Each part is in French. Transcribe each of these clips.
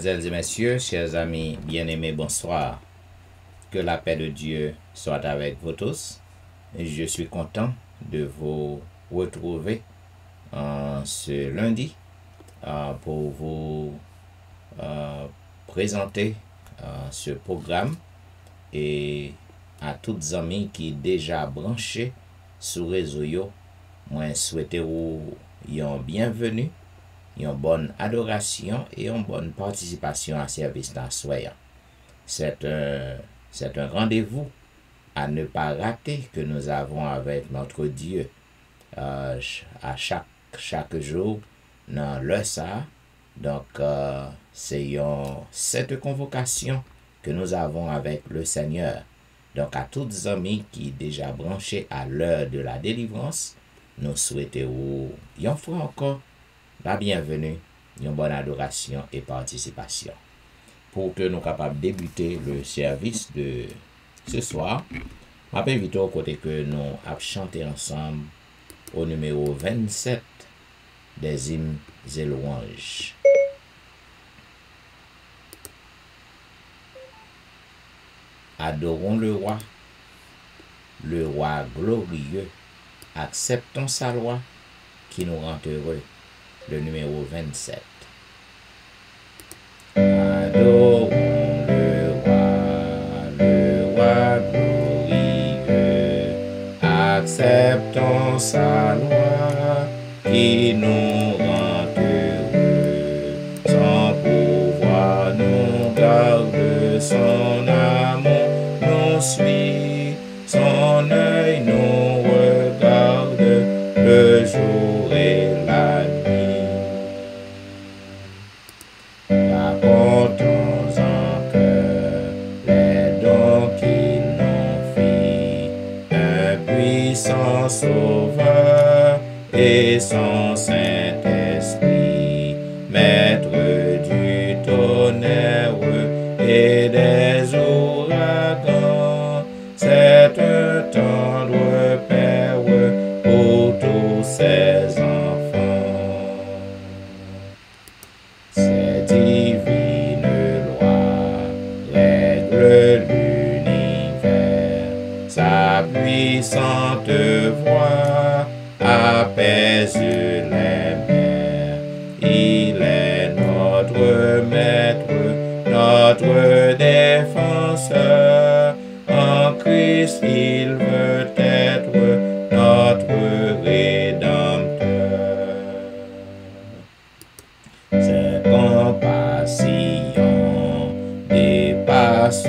Mesdemoiselles et messieurs, chers amis bien-aimés, bonsoir. Que la paix de Dieu soit avec vous tous. Je suis content de vous retrouver ce lundi pour vous présenter ce programme et à toutes amis qui déjà branchés sur réseau yo, moi souhaiter vous une bienvenue, une bonne adoration et une bonne participation à service dans soir. C'est un rendez-vous à ne pas rater que nous avons avec notre Dieu à chaque jour dans le ça. Donc, c'est cette convocation que nous avons avec le Seigneur. Donc, à toutes les amis qui déjà branchés à l'heure de la délivrance, nous souhaitons une fois encore la bienvenue, une bonne adoration et participation. Pour que nous capables de débuter le service de ce soir, je m'invite au côté que nous avons chanté ensemble au numéro 27 des hymnes et louanges. Adorons le roi glorieux, acceptons sa loi qui nous rend heureux. Le numéro 27. Adorons le roi glorieux, acceptons sa loi qui nous rend heureux. Son pouvoir nous garde, son amour nous suit, son œil nous regarde le jour et la nuit. Racontons en cœur les dons qu'il nous fit, un puissant sauveur et son Saint-Esprit, maître du tonnerre et des ouragans. C'est un tendre Père pour tous ses enfants. Ses divines lois règlent l'univers, sa puissante voix apaise les mers. Il est notre maître, notre défenseur. En Christ, il veut être notre rédempteur. Ses compassions dépassent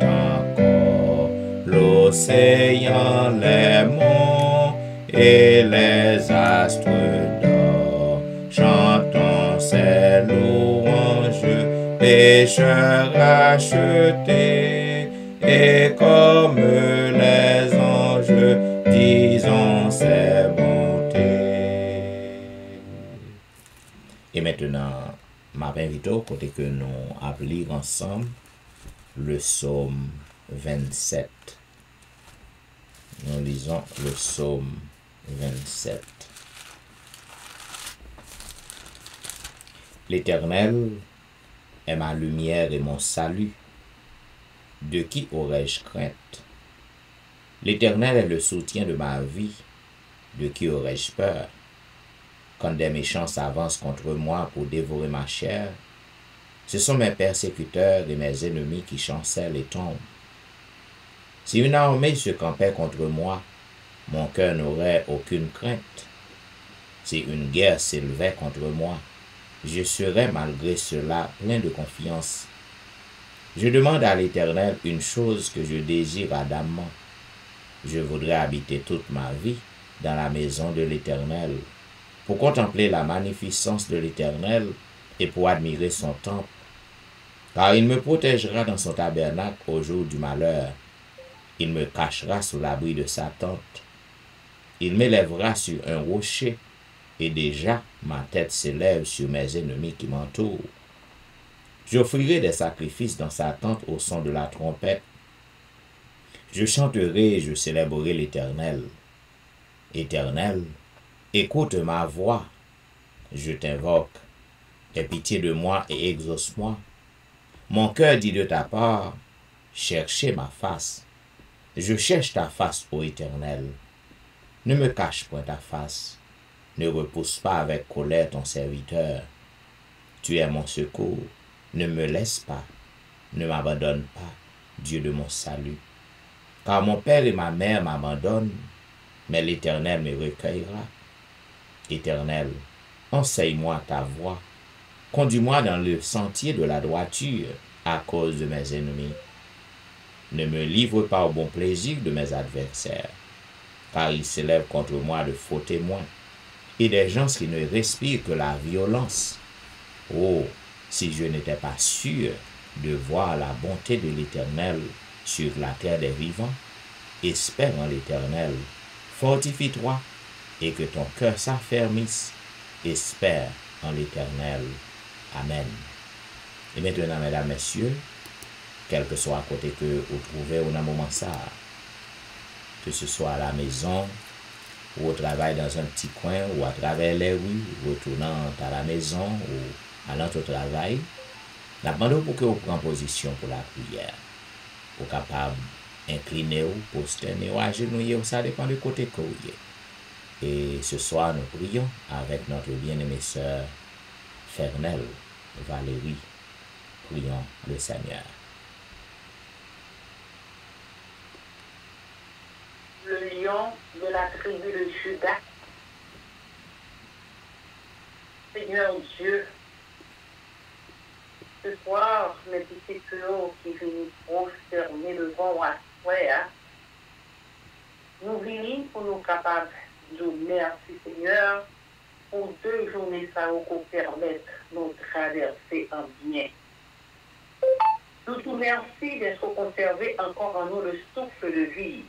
encore l'océan, les monts et les astres d'or. Chantons ses louanges, pécheurs rachetés, et comme les anges, disons ses bontés. Et maintenant, ma invite au côté que nous allons lire ensemble le psaume 27. Nous lisons le psaume 27. L'Éternel est ma lumière et mon salut. De qui aurais-je crainte? L'Éternel est le soutien de ma vie. De qui aurais-je peur? Quand des méchants s'avancent contre moi pour dévorer ma chair, ce sont mes persécuteurs et mes ennemis qui chancellent et tombent. Si une armée se campait contre moi, mon cœur n'aurait aucune crainte. Si une guerre s'élevait contre moi, je serais malgré cela plein de confiance. Je demande à l'Éternel une chose que je désire ardemment. Je voudrais habiter toute ma vie dans la maison de l'Éternel, pour contempler la magnificence de l'Éternel et pour admirer son temple. Car il me protégera dans son tabernacle au jour du malheur. Il me cachera sous l'abri de sa tente. Il m'élèvera sur un rocher, et déjà ma tête s'élève sur mes ennemis qui m'entourent. J'offrirai des sacrifices dans sa tente au son de la trompette. Je chanterai et je célébrerai l'Éternel. Éternel, écoute ma voix. Je t'invoque. Aie pitié de moi et exauce-moi. Mon cœur dit de ta part, cherchez ma face. Je cherche ta face, ô Éternel. Ne me cache point ta face. Ne repousse pas avec colère ton serviteur. Tu es mon secours. Ne me laisse pas. Ne m'abandonne pas, Dieu de mon salut. Car mon père et ma mère m'abandonnent, mais l'Éternel me recueillera. Éternel, enseigne-moi ta voie. Conduis-moi dans le sentier de la droiture à cause de mes ennemis. Ne me livre pas au bon plaisir de mes adversaires, car ils s'élèvent contre moi de faux témoins et des gens qui ne respirent que la violence. Oh, si je n'étais pas sûr de voir la bonté de l'Éternel sur la terre des vivants, espère en l'Éternel, fortifie-toi et que ton cœur s'affermisse, espère en l'Éternel. Amen. Et maintenant, mesdames, messieurs, quel que soit à côté que vous trouvez au moment ça, que ce soit à la maison, ou au travail dans un petit coin, ou à travers les rues, retournant à la maison, ou allant au travail, nous demandons pour que vous preniez position pour la prière, pour capable incliner ou posterner ou agenouiller, ça dépend du côté que vous êtes. Et ce soir, nous prions avec notre bien-aimée sœur Fernelle Valérie. Prions le Seigneur. Le lion de la tribu de Juda. Seigneur Dieu, ce soir, mes petits cœurs qui viennent prosterner devant moi, nous venons pour nous capables de merci Seigneur pour 2 journées ça nous permettre de nous traverser en bien. Nous te remercions d'être conservé encore en nous le souffle de vie.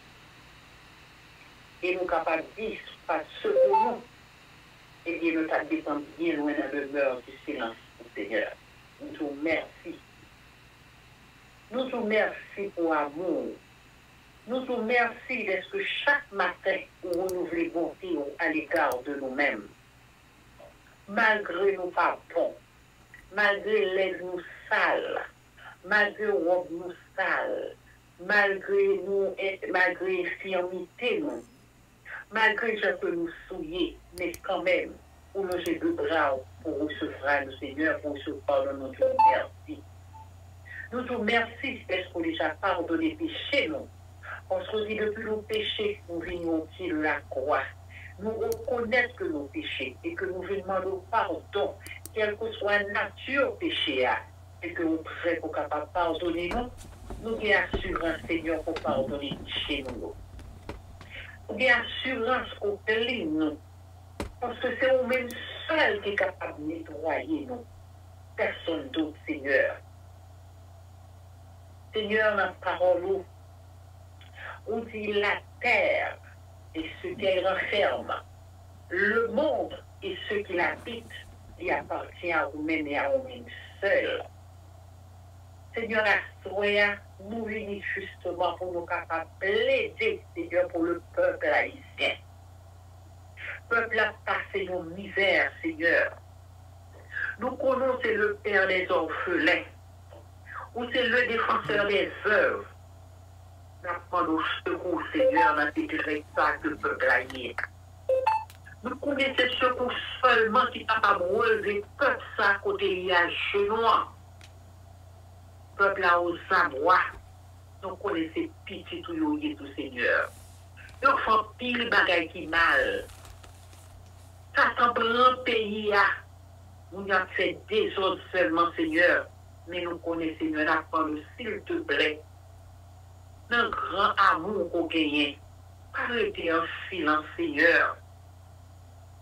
Et nous capables de dire par ce que nous, et bien nous t'attendons bien loin dans le demeure du silence, Seigneur. Nous te remercions. Nous te remercions pour l'amour. Nous te remercions d'être que chaque matin, nous renouvelons bonté à l'égard de nous-mêmes. Malgré nos pardons, malgré les nous sales, malgré robe nous sales, malgré infirmité nous, malgré ce que nous souillons, mais quand même, pour nous j'ai 2 bras pour recevoir le Seigneur, pour recevoir notre merci. Nous te remercions parce qu'on déjà pardonné péché nous. On se dit depuis nos péchés, nous venons au pied de la croix. Nous reconnaissons que nos péchés et que nous demandons pardon, quelle que soit la nature péché, et que nous prêts pour capable pardonner nous. Nous avons assurance, Seigneur, pour pardonner péché nous. Nous avons assurance pour plaider nous. Parce que c'est nous-mêmes seuls qui est capable de nettoyer nous. Personne d'autre, Seigneur. Seigneur, dans la parole, on dit la terre et ce qu'elle renferme, le monde et ceux qui l'habitent, il appartient à vous-même et à vous-même seuls. Seigneur, à nous venons justement pour nous capables de plaider, Seigneur, pour le peuple haïtien. Le peuple a passé nos misères, Seigneur. Nous connaissons le Père des orphelins, ou c'est le défenseur des veuves. Nous prenons au secours, Seigneur, dans ces directions que le peuple haïtien. Nous connaissons ce secours seulement qui est capable de relever le peuple à côté de la genoux. Peuple là aux abois, nous connaissons petit tout Seigneur. Nous faisons pile bagaille qui mal. Ça semble un pays là. Nous avons fait désordre seulement, Seigneur. Mais nous connaissons, Seigneur, la parole, s'il te plaît. Un grand amour qu'on gagne. Arrêtez en silence, Seigneur.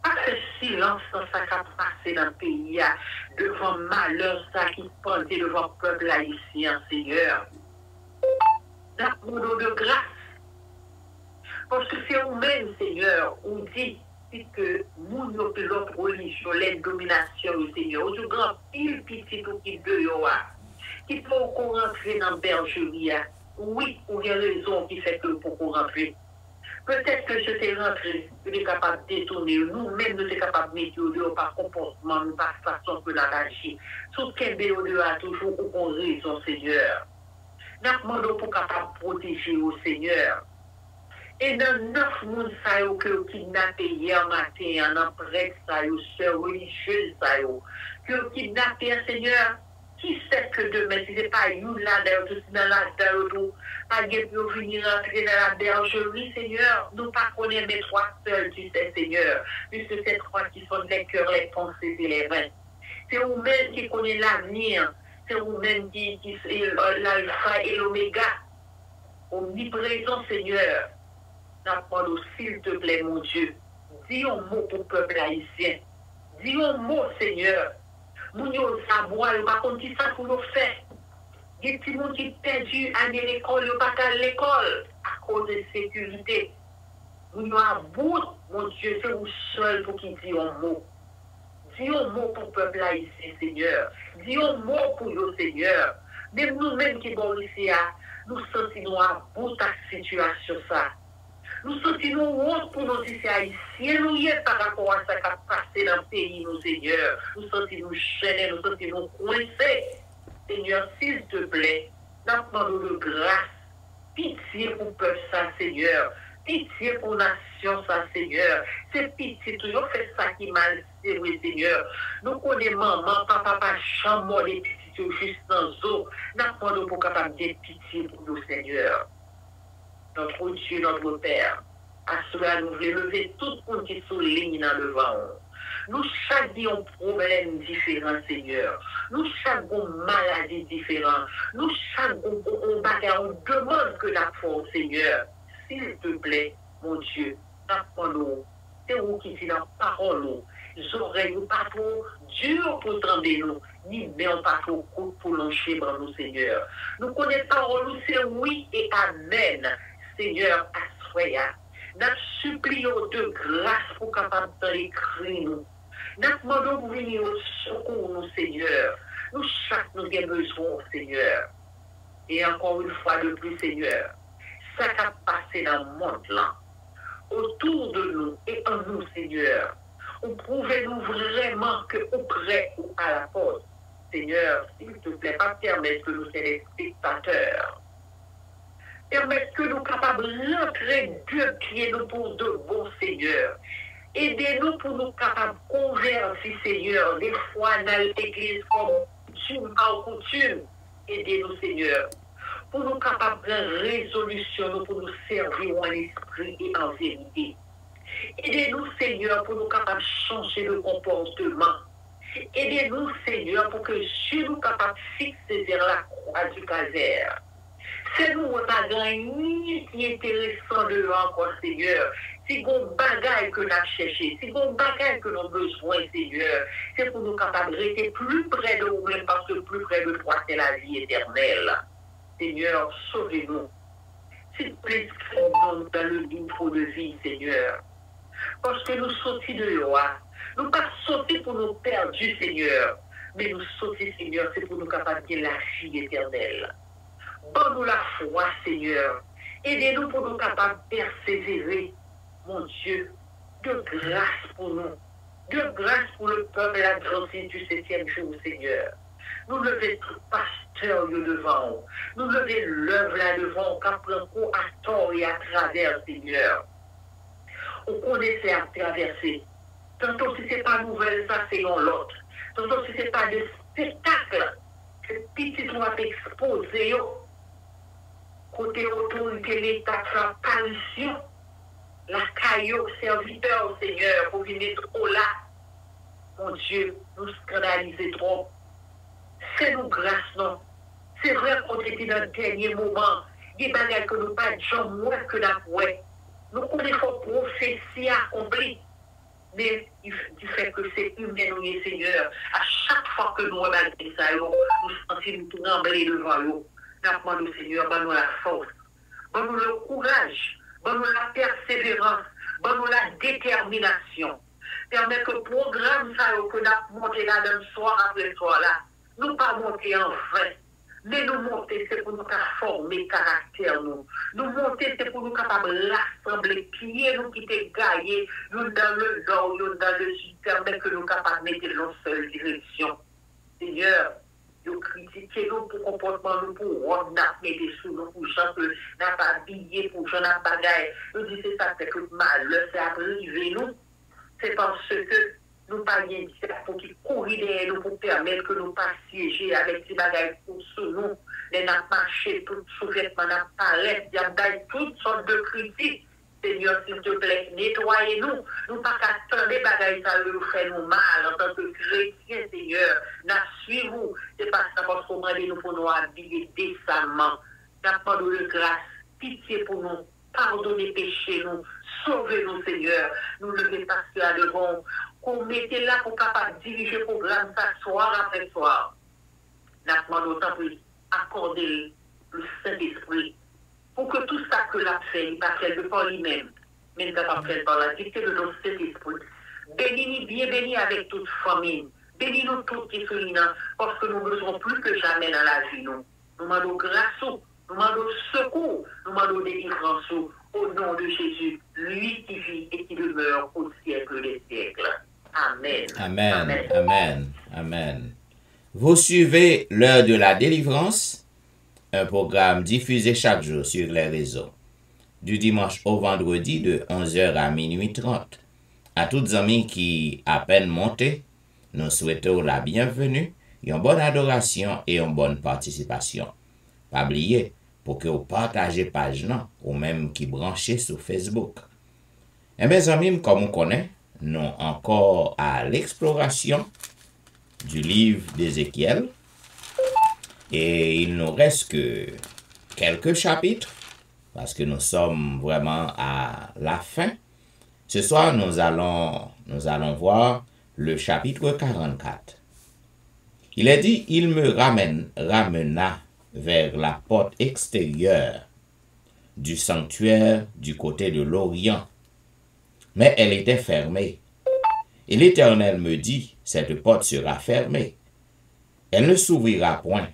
Pas ce silence sans ça qui a passé dans le pays, devant malheur, ça qui pendait devant le peuple haïtien, Seigneur. D'amour de grâce. Parce que c'est nous-mêmes, Seigneur, on dit que nous, l'autre religion, les dominations, Seigneur, au grand pile petit ou qui de qui peut encore rentrer dans la bergerie. Oui, ou il y a raison qui fait que pour rentrer. Peut-être que je t'ai rentré, tu es capable de détourner. Nous-mêmes, nous sommes capables de mettre au dehors par comportement, par façon que nous agir. Tout qu'un béo a toujours au raison, Seigneur. Nous demandons pour capable de protéger au Seigneur. Et dans 9 moun sa yo que vous kidnappé hier matin, en prêtre sa yo, sœur religieuse sa yo, que vous kidnappé, Seigneur, qui sait que demain, si ce n'est pas you là, d'ailleurs, dans la terre, pas de pour venir rentrer dans la bergerie, Seigneur, nous pas connaître mes 3 seuls, tu sais, Seigneur, puisque c'est 3 qui sont les cœurs, les pensées et les reins. C'est vous-même qui connaissez l'avenir, c'est vous-même qui est l'alpha et l'oméga, omniprésent, Seigneur. N'apprends s'il te plaît, mon Dieu. Dis un mot pour le peuple haïtien. Dis un mot, Seigneur. Moun yo savoir, yo pas contre qui ça pour nous faire. Des petits moun qui perdu à l'école, yo pas à l'école à cause de sécurité. Moun yo à bout, mon Dieu, c'est vous seul pour qui dit un mot. Dis un mot pour le peuple haïtien, Seigneur. Dis un mot pour le Seigneur. Même nous-mêmes qui sommes ici, nous sentons à bout de la situation ça. Nous sentons honte pour nos haïtiens, nous y est par rapport à ce qui a passé dans le pays, nos Seigneur. Nous sentons chaînés, nous sentons coincés. Seigneur, s'il te plaît, nous demandons de grâce, pitié pour le peuple, ça, Seigneur. Pitié pour la nation, ça, Seigneur. C'est pitié, toujours fait ça qui mal, c'est vrai, Seigneur. Nous connaissons maman, papa, chambre, les petits, juste dans l'eau. Nous demandons pour capable de pitié pour nous, Seigneur. Notre Dieu, notre Père, à cela nous voulons lever tout le monde qui souligne dans le vent. Nous chaque un problème différent, Seigneur. Nous chaque maladie différente. Nous chaque bagarre, on demande que la foi, Seigneur. S'il te plaît, mon Dieu, apprends-nous. C'est vous qui dit la parole. Les oreilles pas trop dures pour entendre nous, ni bien pas trop courtes pour l'encher dans nous, Seigneur. Nous connaissons parole, c'est oui et amen. Seigneur, assoya. Nous supplions de grâce pour capable d'écrire nous. Nous demandons pour venir au secours, nous, Seigneur. Nous, chaque nous avons besoin, Seigneur. Et encore une fois de plus, Seigneur, ça qui a passé dans le monde là, autour de nous et en nous, Seigneur, on prouvez-nous vraiment que au près ou à la porte. Seigneur, s'il te plaît, pas permettre que nous soyons des spectateurs. Permettre que nous soyons capables d'entrer Dieu qui est nous pour de bons, Seigneur. Aidez-nous pour nous capables de convertir, Seigneur, des fois dans l'église comme coutume en coutume. Aidez-nous, Seigneur, pour nous capables de résolution, pour nous servir en esprit et en vérité. Aidez-nous, Seigneur, pour nous capables de changer de comportement. Aidez-nous, Seigneur, pour que Dieu nous capable de fixer vers la croix du calvaire. C'est nous, on a gagné qui est intéressant de encore, Seigneur. Si bon bagaille que nous avons cherché, si bon bagaille que nous avons besoin, Seigneur, c'est pour nous capables de rester plus près de nous-mêmes, parce que plus près de toi, c'est la vie éternelle. Seigneur, sauvez-nous. S'il te plaît, inscris-nous dans le livre de vie, Seigneur. Parce que nous sortis de loi. Nous pas sortis pour nous perdre, Seigneur. Mais nous sortis, Seigneur, c'est pour nous capables de la vie éternelle. Donne-nous la foi, Seigneur. Aidez-nous pour nous capables de persévérer, mon Dieu, de grâce pour nous. De grâce pour le peuple et la grandeur du 7e jour, Seigneur. Nous levons tout pasteur devant. Nous levons l'œuvre là devant, qu'après un coup à tort et à travers, Seigneur. On connaissait à traverser. Tantôt si ce n'est pas nouvelle, ça c'est l'autre. Tantôt si ce n'est pas de spectacle, que petit doit exposer. Côté autorité, l'État, sa apparition, la caillou, serviteur, Seigneur, pour venir trop là. Mon Dieu, nous scandaliser trop. C'est nous grâce, non. C'est vrai qu'on était dans le dernier moment. Des bagages que nous pas de moins que la ouais. Nous connaissons prophétie accomplie. Mais du fait que c'est humain, Seigneur, à chaque fois que nous regardons ça, nous sentons tout trembler devant nous. Nous demandons, Seigneur, donne-nous la force, donne-nous le courage, donne-nous la persévérance, donne-nous la détermination. Permet que le programme ça, que nous avons monté là dans le soir après le soir là, nous pas monter en vain. Mais nous monter, c'est pour nous former caractère, nous. Nous monter, c'est pour nous capables de rassembler, pieds, nous qui te gaillés, nous dans le nord, nous dans le sud, permettre que nous capables de mettre dans une seule direction. Seigneur, nous critiquons nous pour comportement, nous pour rendre, nous mettre sous nous, pour gens que nous n'avons pas habillé, pour gens n'a pas bagaille. Nous disons ça, c'est que malheur, c'est arrivé, nous. C'est parce que nous parlions pour qu'ils courent derrière nous pour permettre que nous pas siéger avec ces bagages pour sous nous. Les n'a marché, tout sous-vêtement n'a paraît, il y a toutes sortes de critiques. Seigneur, s'il te plaît, nettoyez-nous. Nous pas qu'attendre des bagages, ça nous fait nous mal en tant que chrétiens, Seigneur. Nous suivons. C'est pas ça parce qu'on m'a dit nous pour nous habiller décemment. Nous demandons de grâce, pitié pour nous. Pardonnez péché nous, sauvez-nous Seigneur, nous levez parce à devant, qu'on mette là pour capable diriger le programme ça soir après soir. Nous demandons autant pour accorder le Saint-Esprit, pour que tout ça que l'a fait, il va faire de par lui-même, mais il va faire par la dictée de notre Saint-Esprit. Bénis-nous, bien bénis avec toute famille, bénis-nous tous qui sont là, parce que nous besoin plus que jamais dans la vie, nous. Nous demandons grâce. Nous demandons secours, nous demandons délivrance au nom de Jésus, lui qui vit et qui demeure au siècle des siècles. Amen. Amen. Amen. Amen. Amen. Vous suivez l'heure de la délivrance, un programme diffusé chaque jour sur les réseaux, du dimanche au vendredi de 11h à minuit 30. À toutes amis qui à peine montés, nous souhaitons la bienvenue, une bonne adoration et une bonne participation. Pas oublier, pour que vous partagez page là, ou même qui branchez sur Facebook. Et mes amis, comme on connaît, nous encore à l'exploration du livre d'Ézéchiel. Et il nous reste que quelques chapitres, parce que nous sommes vraiment à la fin. Ce soir, nous allons voir le chapitre 44. Il est dit, il me ramena vers la porte extérieure du sanctuaire du côté de l'Orient. Mais elle était fermée. Et l'Éternel me dit, cette porte sera fermée. Elle ne s'ouvrira point,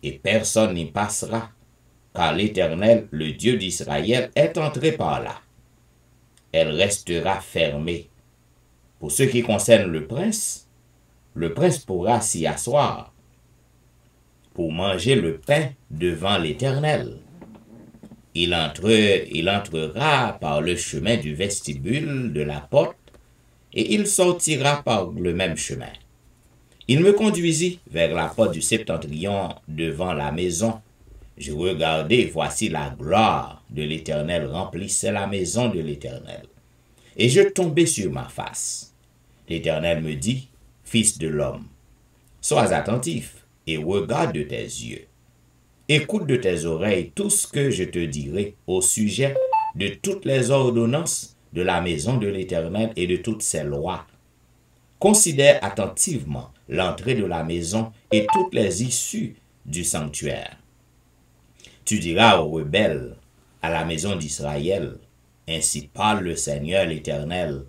et personne n'y passera, car l'Éternel, le Dieu d'Israël, est entré par là. Elle restera fermée. Pour ce qui concerne le prince pourra s'y asseoir, pour manger le pain devant l'Éternel. Il entrera par le chemin du vestibule de la porte, et il sortira par le même chemin. Il me conduisit vers la porte du septentrion devant la maison. Je regardai, voici la gloire de l'Éternel remplissait la maison de l'Éternel. Et je tombai sur ma face. L'Éternel me dit, Fils de l'homme, sois attentif et regarde de tes yeux. Écoute de tes oreilles tout ce que je te dirai au sujet de toutes les ordonnances de la maison de l'Éternel et de toutes ses lois. Considère attentivement l'entrée de la maison et toutes les issues du sanctuaire. Tu diras aux rebelles, à la maison d'Israël, ainsi parle le Seigneur l'Éternel,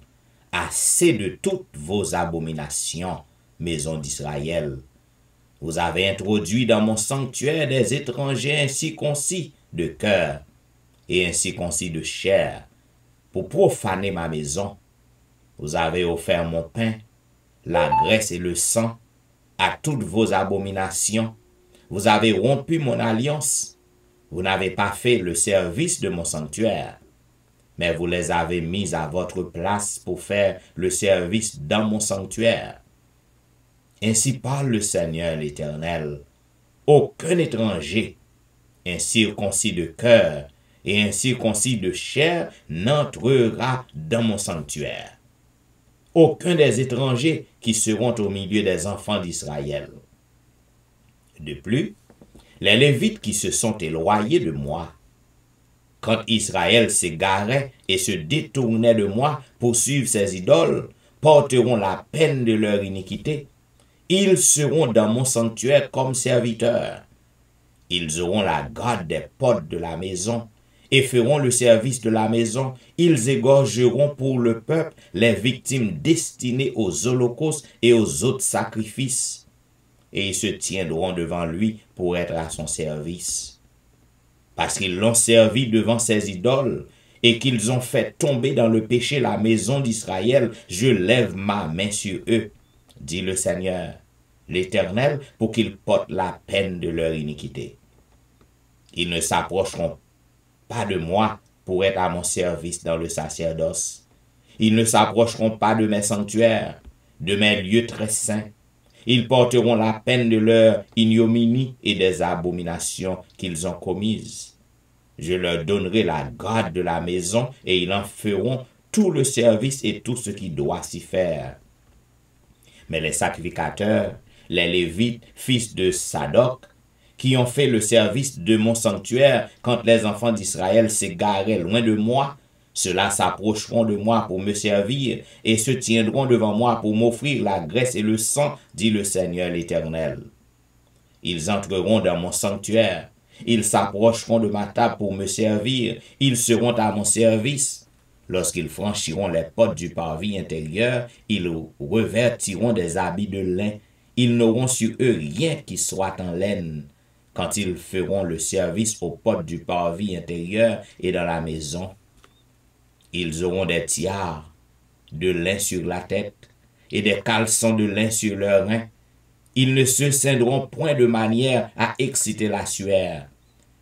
assez de toutes vos abominations, maison d'Israël. Vous avez introduit dans mon sanctuaire des étrangers incirconcis de cœur et incirconcis de chair, pour profaner ma maison. Vous avez offert mon pain, la graisse et le sang, à toutes vos abominations. Vous avez rompu mon alliance. Vous n'avez pas fait le service de mon sanctuaire, mais vous les avez mis à votre place pour faire le service dans mon sanctuaire. Ainsi parle le Seigneur l'Éternel. Aucun étranger, incirconcis de cœur et incirconcis de chair, n'entrera dans mon sanctuaire. Aucun des étrangers qui seront au milieu des enfants d'Israël. De plus, les Lévites qui se sont éloignés de moi, quand Israël s'égarait et se détournait de moi pour suivre ses idoles, porteront la peine de leur iniquité. Ils seront dans mon sanctuaire comme serviteurs. Ils auront la garde des portes de la maison et feront le service de la maison. Ils égorgeront pour le peuple les victimes destinées aux holocaustes et aux autres sacrifices. et ils se tiendront devant lui pour être à son service. Parce qu'ils l'ont servi devant ses idoles, et qu'ils ont fait tomber dans le péché la maison d'Israël, je lève ma main sur eux, dit le Seigneur, l'Éternel, pour qu'ils portent la peine de leur iniquité. Ils ne s'approcheront pas de moi pour être à mon service dans le sacerdoce. Ils ne s'approcheront pas de mes sanctuaires, de mes lieux très saints. Ils porteront la peine de leur ignominie et des abominations qu'ils ont commises. Je leur donnerai la garde de la maison et ils en feront tout le service et tout ce qui doit s'y faire. Mais les sacrificateurs, les Lévites, fils de Sadoc, qui ont fait le service de mon sanctuaire quand les enfants d'Israël s'égaraient loin de moi, ceux-là s'approcheront de moi pour me servir et se tiendront devant moi pour m'offrir la graisse et le sang, dit le Seigneur l'Éternel. Ils entreront dans mon sanctuaire, ils s'approcheront de ma table pour me servir, ils seront à mon service. Lorsqu'ils franchiront les portes du parvis intérieur, ils revêtiront des habits de lin, ils n'auront sur eux rien qui soit en laine. Quand ils feront le service aux portes du parvis intérieur et dans la maison, ils auront des tiares de lin sur la tête et des caleçons de lin sur leurs reins. Ils ne se ceindront point de manière à exciter la sueur.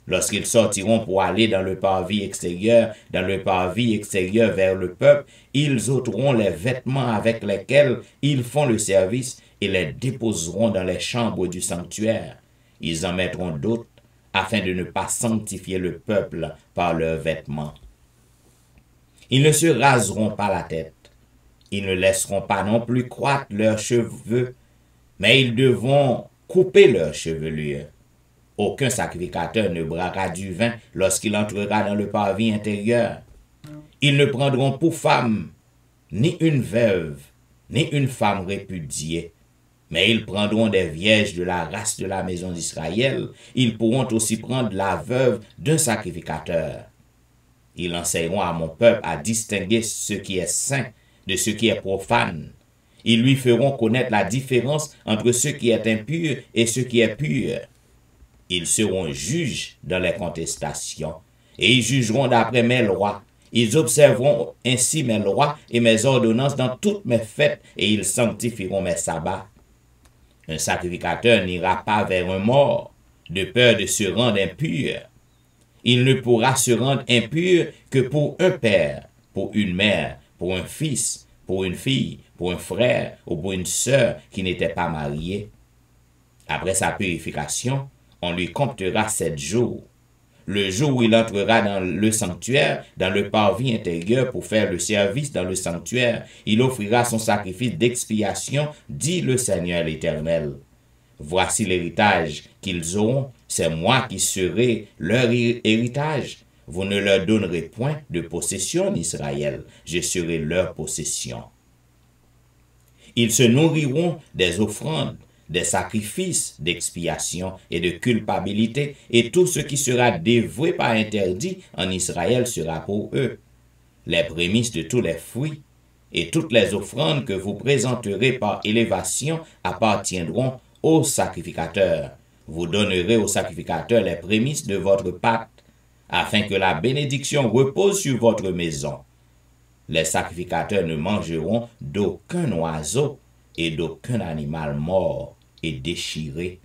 Lorsqu'ils sortiront pour aller dans le parvis extérieur vers le peuple, ils ôteront les vêtements avec lesquels ils font le service et les déposeront dans les chambres du sanctuaire. Ils en mettront d'autres afin de ne pas sanctifier le peuple par leurs vêtements. Ils ne se raseront pas la tête. Ils ne laisseront pas non plus croître leurs cheveux, mais ils devront couper leurs chevelures. Aucun sacrificateur ne braquera du vin lorsqu'il entrera dans le parvis intérieur. Ils ne prendront pour femme ni une veuve, ni une femme répudiée, mais ils prendront des vierges de la race de la maison d'Israël. Ils pourront aussi prendre la veuve d'un sacrificateur. Ils enseigneront à mon peuple à distinguer ce qui est saint de ce qui est profane. Ils lui feront connaître la différence entre ce qui est impur et ce qui est pur. Ils seront juges dans les contestations, et ils jugeront d'après mes lois. Ils observeront ainsi mes lois et mes ordonnances dans toutes mes fêtes, et ils sanctifieront mes sabbats. Un sacrificateur n'ira pas vers un mort, de peur de se rendre impur. Il ne pourra se rendre impur que pour un père, pour une mère, pour un fils, pour une fille, pour un frère ou pour une sœur qui n'était pas mariée. Après sa purification, on lui comptera 7 jours. Le jour où il entrera dans le sanctuaire, dans le parvis intérieur pour faire le service dans le sanctuaire, il offrira son sacrifice d'expiation, dit le Seigneur l'Éternel. Voici l'héritage qu'ils auront, c'est moi qui serai leur héritage. Vous ne leur donnerez point de possession en Israël, je serai leur possession. Ils se nourriront des offrandes, des sacrifices d'expiation et de culpabilité, et tout ce qui sera dévoué par interdit en Israël sera pour eux. Les prémices de tous les fruits et toutes les offrandes que vous présenterez par élévation appartiendront aux sacrificateurs. Vous donnerez aux sacrificateurs les prémices de votre pâte, afin que la bénédiction repose sur votre maison. Les sacrificateurs ne mangeront d'aucun oiseau et d'aucun animal mort et déchiré.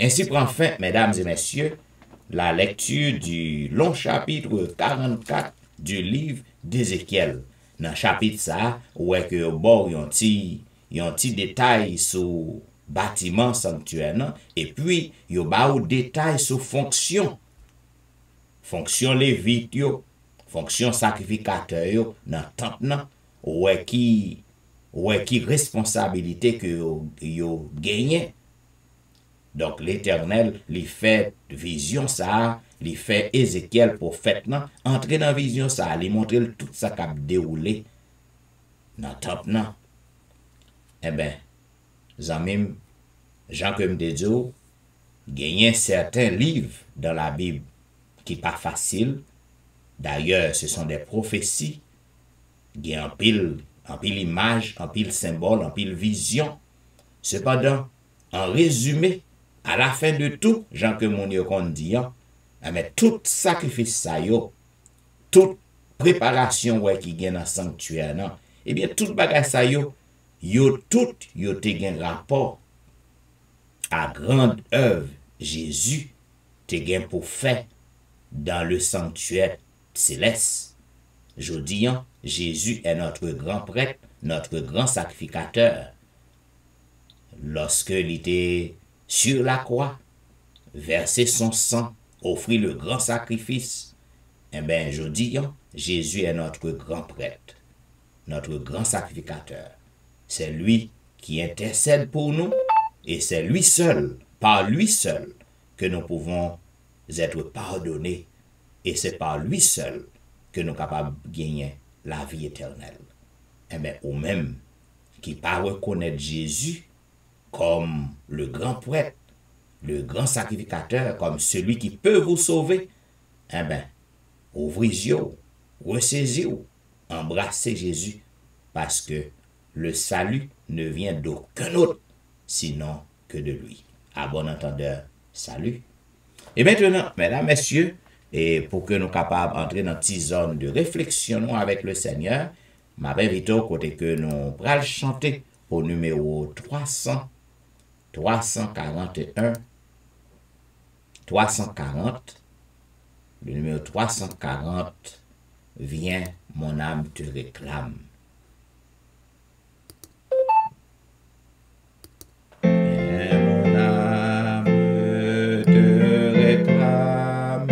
Ainsi prend fin, mesdames et messieurs, la lecture du long chapitre 44 du livre d'Ézéchiel. Dans le chapitre ça, où est que bon, yon ti détail sur bâtiment sanctuaire, et puis yon ba ou détail sur fonction lévite yo, fonction sacrificateur yo dans temple nan, où est qui responsabilité que yo gagné. Donc l'Éternel lui fait vision ça, lui fait Ézéchiel prophète nan, entrer dans vision ça, lui montrer tout ça qui a déroulé dans temple nan. Eh ben, zanmim, Jean comme de Dieu, gagné certains livres dans la Bible qui pas facile. D'ailleurs, ce sont des prophéties, qui en pile image, en pile symbole, en pile vision. Cependant, en résumé, à la fin de tout, Jean que mon yo kon dit, mais tout sacrifice ça yo, toute préparation ouais qui gen dans sanctuaire nan, eh bien tout bagay ça yo, tout yo te gen rapport à grande œuvre Jésus te gen pour faire dans le sanctuaire céleste. Je dis, Jésus est notre grand prêtre, notre grand sacrificateur. Lorsque il était sur la croix, versé son sang, offrit le grand sacrifice, eh bien, je dis, Jésus est notre grand prêtre, notre grand sacrificateur. C'est lui qui intercède pour nous et c'est lui seul, par lui seul, que nous pouvons être pardonnés et c'est par lui seul que nous sommes capables de gagner la vie éternelle. Eh bien, ou même qui pas reconnaître Jésus comme le grand prêtre, le grand sacrificateur, comme celui qui peut vous sauver, eh bien, ouvrez les yeux, ressaisissez-vous, embrassez Jésus, parce que le salut ne vient d'aucun autre, sinon que de lui. À bon entendeur, salut. Et maintenant, mesdames, messieurs, et pour que nous soyons capables d'entrer dans une petite zone de réflexion avec le Seigneur, m'invite au côté que nous pourrons chanter au numéro 341, 340, le numéro 340, viens, mon âme te réclame. Viens, mon âme te réclame,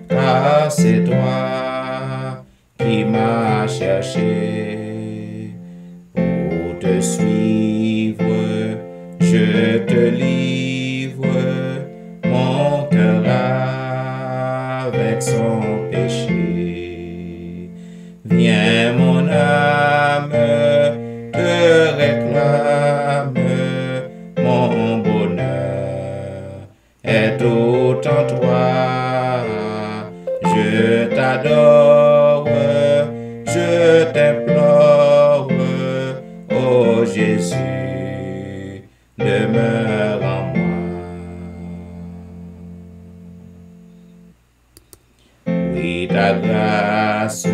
car c'est toi qui m'as cherché. Pour te suivre, je te livre mon cœur avec son péché. Viens, mon âme te réclame, mon bonheur est tout en toi. Je t'adore, je t'implore, ô Jésus, demeure en moi. Oui, ta grâce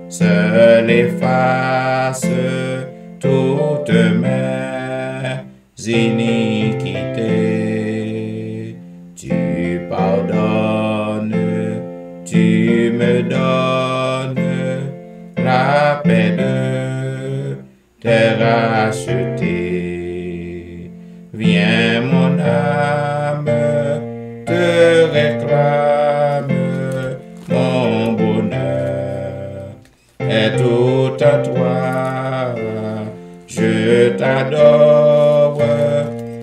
seule efface toutes mes iniquités. Tu pardonnes, tu me donnes la paix de tes rachetés. Viens, mon âme te réclame, mon bonheur est tout à toi. Je t'adore,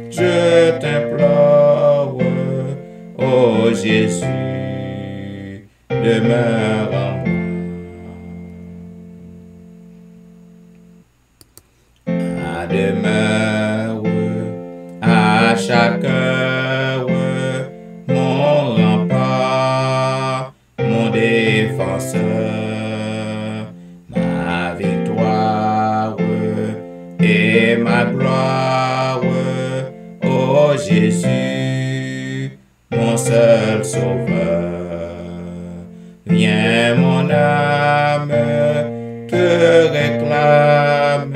je t'implore, ô Jésus, demeure en moi. À demeure, à chaque heure, mon rempart, mon défenseur, ma victoire et ma gloire, ô Jésus, mon seul sauveur. Viens, mon âme te réclame,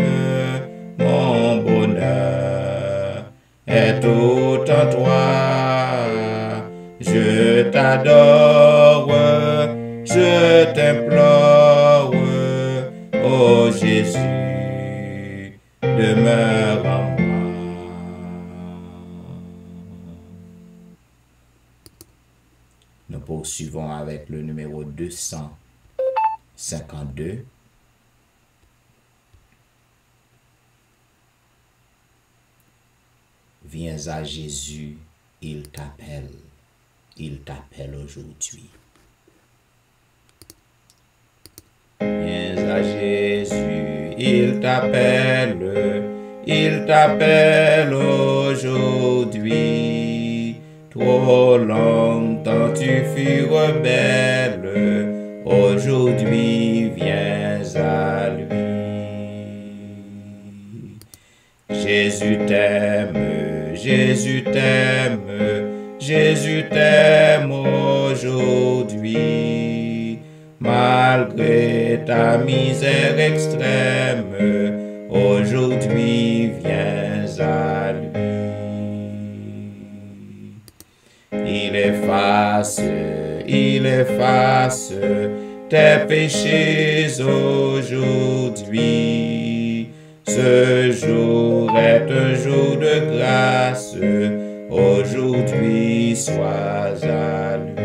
mon bonheur est tout en toi. Je t'adore, je t'implore, ô Jésus, demeure en moi. Nous poursuivons avec le numéro 252. Viens à Jésus, il t'appelle aujourd'hui. Viens à Jésus, il t'appelle aujourd'hui. Trop longtemps tu fus rebelle, aujourd'hui viens à lui. Jésus t'aime, Jésus t'aime, Jésus t'aime aujourd'hui. Malgré ta misère extrême, aujourd'hui viens à lui. Il efface tes péchés aujourd'hui. Ce jour est un jour de grâce, aujourd'hui sois à lui.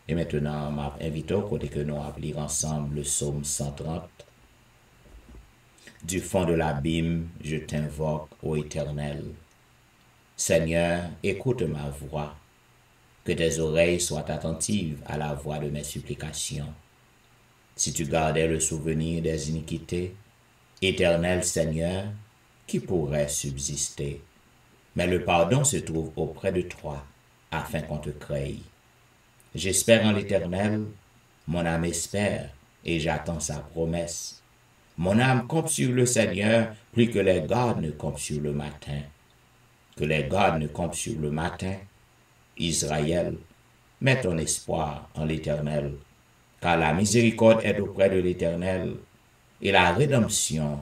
Et maintenant, m'invite au côté que nous allons lire ensemble le psaume 130. Du fond de l'abîme, je t'invoque, ô Éternel. Seigneur, écoute ma voix, que tes oreilles soient attentives à la voix de mes supplications. Si tu gardais le souvenir des iniquités, Éternel Seigneur, qui pourrait subsister? Mais le pardon se trouve auprès de toi, afin qu'on te crée. J'espère en l'Éternel, mon âme espère, et j'attends sa promesse. Mon âme compte sur le Seigneur, plus que les gardes ne comptent sur le matin. Que les gardes ne comptent sur le matin. Israël, mets ton espoir en l'Éternel, car la miséricorde est auprès de l'Éternel, et la rédemption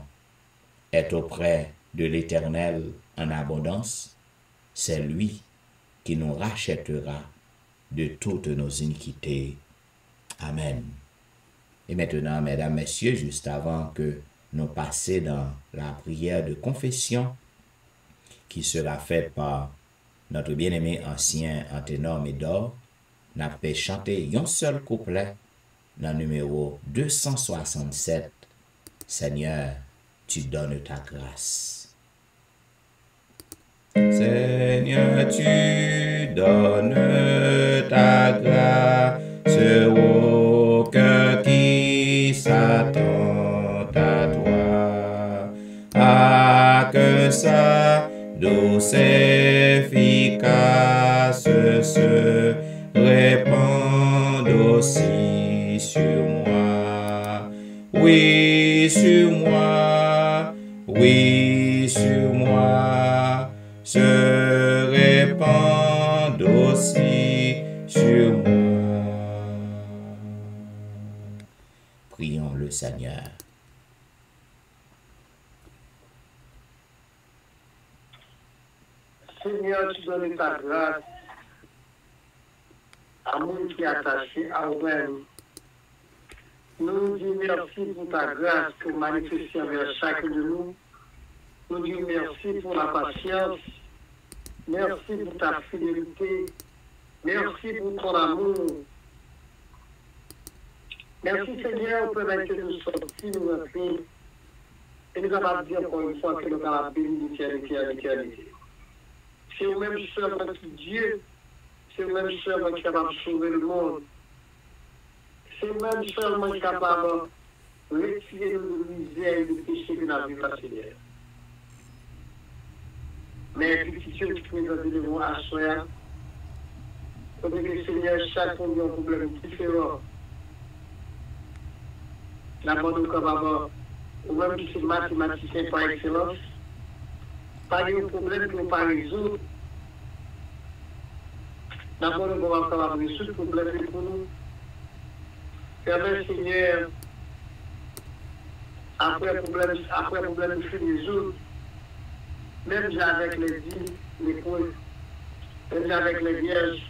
est auprès de l'Éternel en abondance. C'est lui qui nous rachètera de toutes nos iniquités. Amen. Et maintenant, mesdames, messieurs, juste avant que nous passions dans la prière de confession qui sera faite par notre bien-aimé ancien en ténor Médor, nous avons chanté un seul couplet dans le numéro 267. Seigneur, tu donnes ta grâce. Seigneur, tu donnes ta grâce au cœur qui s'attend à toi. Ah, que ça douce efficace se répand aussi sur moi. Oui, sur moi, oui, sur moi, se répand aussi sur moi. Prions le Seigneur. Seigneur, tu donnes ta grâce à mon qui est attaché à nous-mêmes. Nous disons merci pour ta grâce que vous manifestez envers chacun de nous. Nous disons merci pour la patience. Merci pour ta fidélité. Merci pour ton amour. Merci Seigneur pour permettre que nous sortions, nous rentrions. Et nous avons dit encore une fois que nous avons la bénédiction à l'éternité. C'est au même seul qui Dieu, c'est le même seul qui est capable de sauver le monde. C'est le même seul qui est capable de retirer nos misères et de péché que nous avons passé. Mais petit Dieu qui présente devant à soi, pour que le Seigneur, chacun a un problème différent. D'abord, nous capable, ou même qui sont mathématiciens par excellence, pas de problème que nous ne pas résoudre. D'abord, nous sommes capables de résoudre le problème pour nous. Permet, Seigneur, après le problème de résoudre, même avec les dits, les points, même avec les vierges,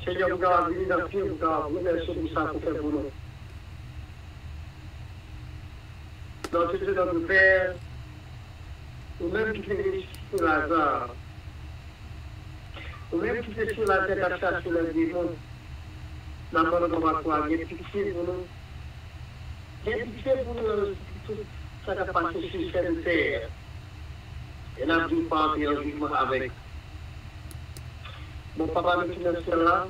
Seigneur, vous avez venir dans le pied, vous avez remercié pour ça pour faire pour nous. Notre Dieu, notre Père, ou même qui fait sur Lazare, ou même qui fait sur la terre à chasser les démons, d'abord nous va croire, il y a pitié pour nous. Il y a pitié pour nous, tout ça qui a passé sur cette terre. Et n'a plus pas en jugement avec. Mon papa, nous finissons là.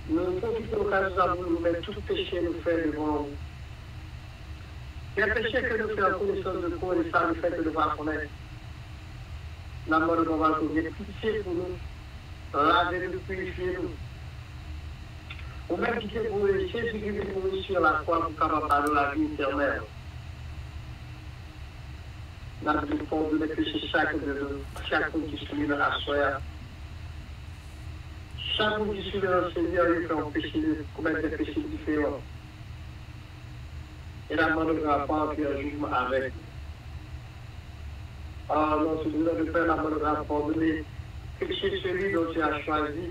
Nous profitons de l'occasion de nous mettre tout péché nous faire devant nous. Les péchés que nous faisons en connaissance de corps et ça nous fait que nous ne connaître. La mort de nos enfants, il y a pitié pour nous, laver nous, purifier nous. Ou même qui c'est pour Jésus qui vient mourir sur la croix pour capable de la vie éternelle. Nous avons pardonné les péchés chaque fois qui se met dans la soirée. Chaque fois qui se met dans le Seigneur, il fait un péché, commettre des péchés différents. Et la main ne va pas faire un jugement avec. Alors, dans ce jour de Père, la main ne va pardonner péché celui dont tu as choisi,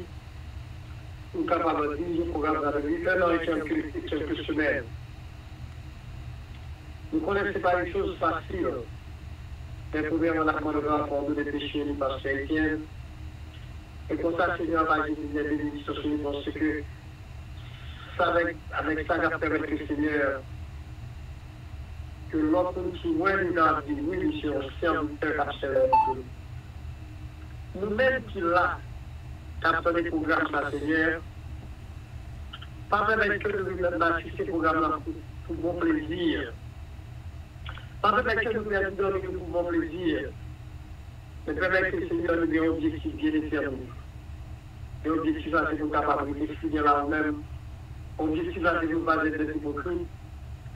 ou capable de dire, programme dans la vie, pendant quelques semaines. Nous ne connaissons pas une chose facile. Mais premièrement, la main ne va pardonner péché parce qu'elle et comme ça, Seigneur va dire des bénédictions sur nous parce que ça, avec ça, va permettre que Seigneur, que l'autre qui voit nous dans la vie, oui, monsieur, on serviteur absolument. Nous-mêmes qui là, captons des programmes, là, Seigneur, pas permettre que nous assister ces programmes-là pour bon plaisir. Pas permettre que nous donner pour bon plaisir. Mais permettre que le Seigneur nous ait un objectif bien déterminé. L'objectif là, c'est nous capables de définir là nous-mêmes. L'objectif là, c'est nous ne pas être des hypocrites.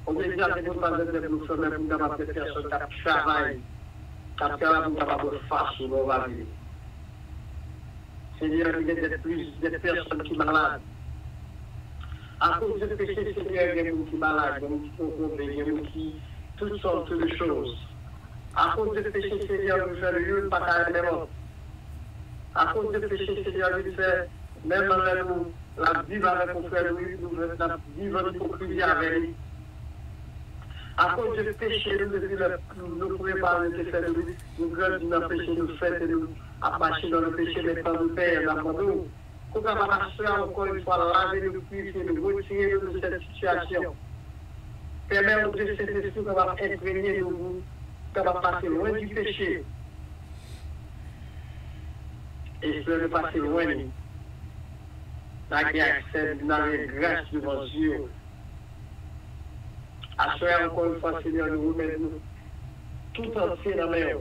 L'objectif là, c'est nous ne pas être des blocs même pour nous capables de personnes qui travaillent, qui travaillent pour nous capables de faire sur nos vies. Seigneur, il y a des personnes qui sont malades. À cause de péché, Seigneur, il y a des gens qui sont malades, il y a des gens qui sont complets, il y a des gens qui toutes sortes de choses. À cause de péché, Seigneur, nous faisons le lieu de partager les morts. À cause de péché, Seigneur, nous faisons même avec nous, la vivre avec mon frère Louis, nous faisons vivre en hypocrisie avec lui. À cause de péché, nous pouvons parler de faire nous grandissons dans le péché, nous faisons nous marcher dans le péché, mais quand nous payons, nous avons qu'on va marcher encore une fois, laver nous, purifier nous, retirer nous de cette situation. Permettre de cet esprit qu'on va imprégner nous, qu'on va passer loin du péché. Et cela ne passer loin de nous. Là, qui accède dans les grâces devant Dieu. À ce encore une fois, Seigneur, nous remettons tout entier dans la main.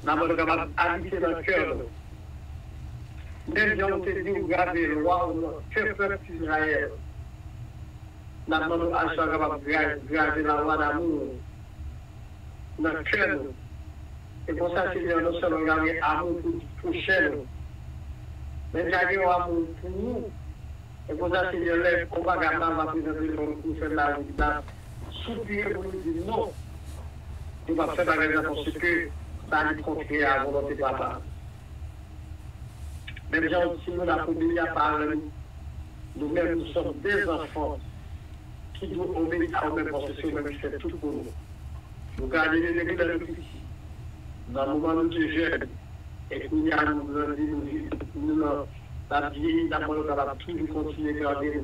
Nous avons capable d'habiter dans le cœur. Même si on te dit, vous gardez le roi, que peuple d'Israël. Nous avons capable de garder la loi d'amour dans le cœur. Et pour ça, Seigneur, nous sommes gardés amour pour prochain. Mais garder amour pour nous. Et pour ça, Seigneur, lève, on va garder, on va présenter pour faire la vie. Soupirer pour nous dire non. On va faire la raison parce que ça nous confie à la volonté de papa. Même si nous avons obéi à parler, nous-mêmes, nous sommes des enfants qui doivent obéir à eux-mêmes parce que c'est eux-mêmes qui font tout pour nous. Nous gardons les règles de l'esprit. Dans le moment où nous sommes jeunes, et que nous avons la vie, d'abord, nous allons toujours continuer à garder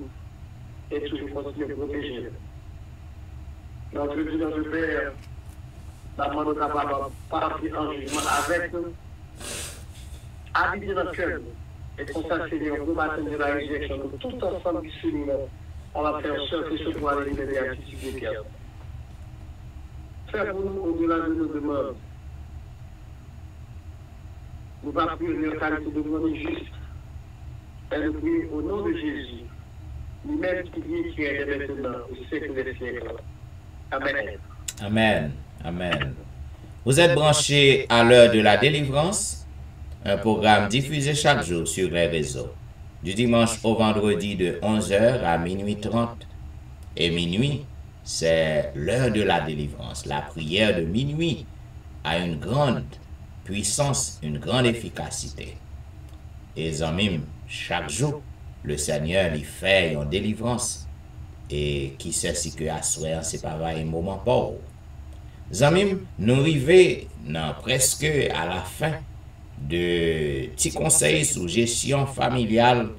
et toujours continuer à protéger. Notre Dieu, notre Père, d'abord, nous sommes capables de partir en jugement avec nous, habiter dans le cœur. Et pour ça, Seigneur, nous battons de la réjection, nous tout ensemble qui se nous, on va faire seul et ce pour aller libérer la attitude des cœurs. Fais pour nous au-delà de nos demandes. Nous va prier une qualité de monde juste. Et nous prions au nom de Jésus, lui-même qui vit, qui est maintenant, au siècle des siècles. Amen. Amen. Amen. Vous êtes branchés à l'heure de la délivrance, un programme diffusé chaque jour sur les réseaux, du dimanche au vendredi de 11h à minuit 30. Et minuit, c'est l'heure de la délivrance. La prière de minuit a une grande puissance, une grande efficacité. Et amis, chaque jour, le Seigneur lui fait une délivrance. Et qui sait si que à soir, c'est pas un moment pauvre. Amis, nous arrivons presque à la fin de petits conseils sur gestion familiale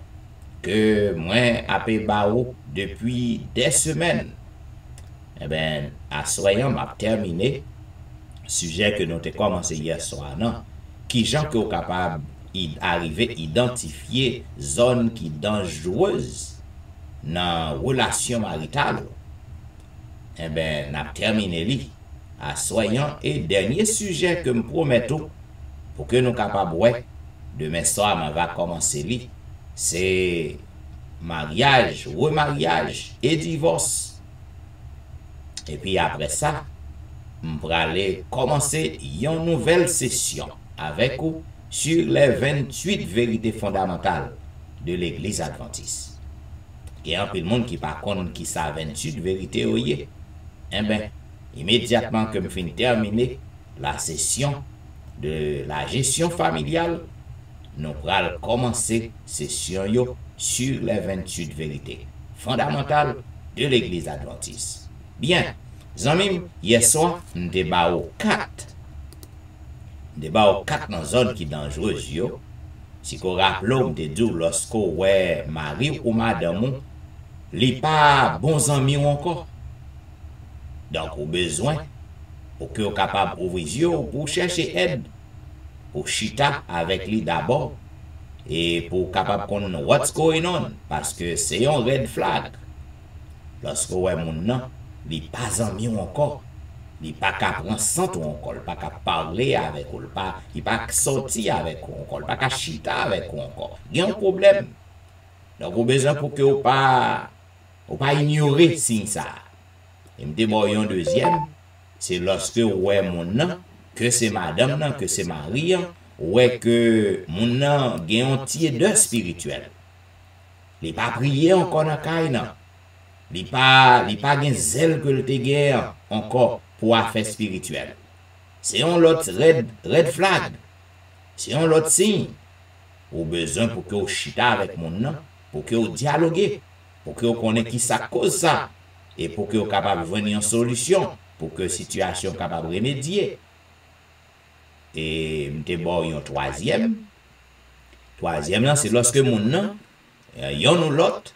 que moi appelé Bao depuis des semaines. Eh bien, à soir, m'a terminé sujet que nous avons commencé hier soir, non? Qui gens qui sont capables d'arriver à identifier zones qui sont dangereuses dans la relation maritale. Eh bien, nous avons terminé li à soyant et dernier sujet que me promettons pour que nous capables ouais, demain soir on va commencer li, c'est mariage, remariage et divorce. Et puis après ça, m'prale commencer une nouvelle session avec vous sur les 28 vérités fondamentales de l'Église adventiste. Il y a un peu de monde qui par contre qui sa 28 vérités oyé. Eh bien, immédiatement que je finis terminer la session de la gestion familiale, nous allons commencer session yo sur les 28 vérités fondamentales de l'Église adventiste. Bien, amis, hier soir, nous débat au 4. Débat au 4 dans zone qui est dangereuse yo. Si vous rappelez, vous dit lorsque ouais mari ou madame li pas bons amis encore. Donc, au besoin pour que vous capable ouvrir les yeux pour chercher aide, pour chita avec lui d'abord et pour capable connaître what's going on parce que c'est un red flag. Lorsque ouais mon nan, li pas ami encore, li pas capable prendre sans toi encore, pas capable parler avec ou pas, il pas sortir avec ou encore, pas capable chita avec ou encore. Il y a un problème. Donc au besoin pour que ou pas ignorer signe ça. Et me déboyon deuxième, c'est lorsque ouais mon nan, que c'est madame nan, que c'est mari, ouais que mon nan gen un tiède spirituel. Il pas prier encore dans caille nan. Il pas gen zèle que le te gen encore pour affaire spirituelle. C'est un autre red flag. C'est un autre signe. Ou besoin pour que vous chita avec mon nan, pour que vous dialoguez, pour que vous connaissez qui ça cause ça, et pour que vous capable de venir en solution, pour que la situation capable de remédier. Et m'te bon un troisième. Troisième là, c'est lorsque mon nan, yon ou l'autre,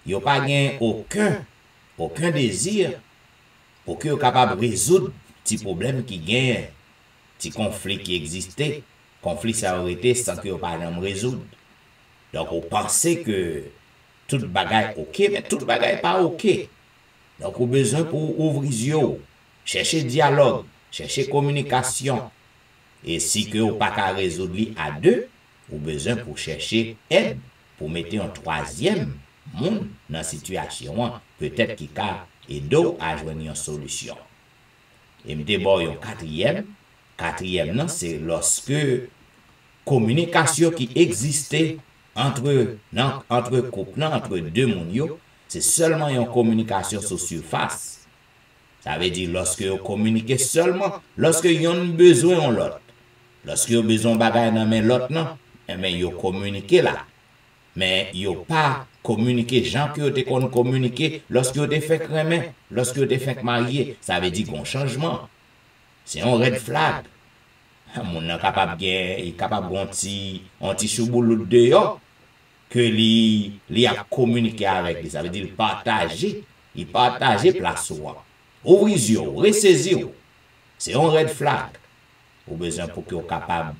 yon pas gen aucun désir pour que vous capable de résoudre petit problème qui gagne, petit conflit qui existait, conflit ça aurait été sans que vous pas résoudre. Donc vous pensez que tout bagaille ok, mais tout bagaille pas ok. Donc vous avez besoin pour ouvrir les yeux, chercher dialogue, chercher communication. Et si que vous pas qu'à résoudre à deux, vous avez besoin pour chercher aide, pour mettre un troisième monde dans la situation, peut-être qui a aidé à joindre une solution. Et me déboy un quatrième non, c'est lorsque communication qui existait entre couple, entre deux mondes, c'est seulement une communication sur surface. Ça veut dire lorsque vous communiquez seulement, lorsque vous avez besoin de l'autre. Lorsque vous avez besoin de bagaille dans l'autre, non, eh bien, vous communiquez là. Mais vous pas communiqué, gens qui ont communiqué lorsque vous avez fait crémer, lorsque vous avez fait marier, ça veut dire qu'on changement. C'est un red flag. Mon est capable de petit chouboulou dehors que li a communiqué avec lui. Ça veut dire partager place soi. Ouvrir les yeux, ressaisir. C'est un red flag. Ou besoin pour que vous capable de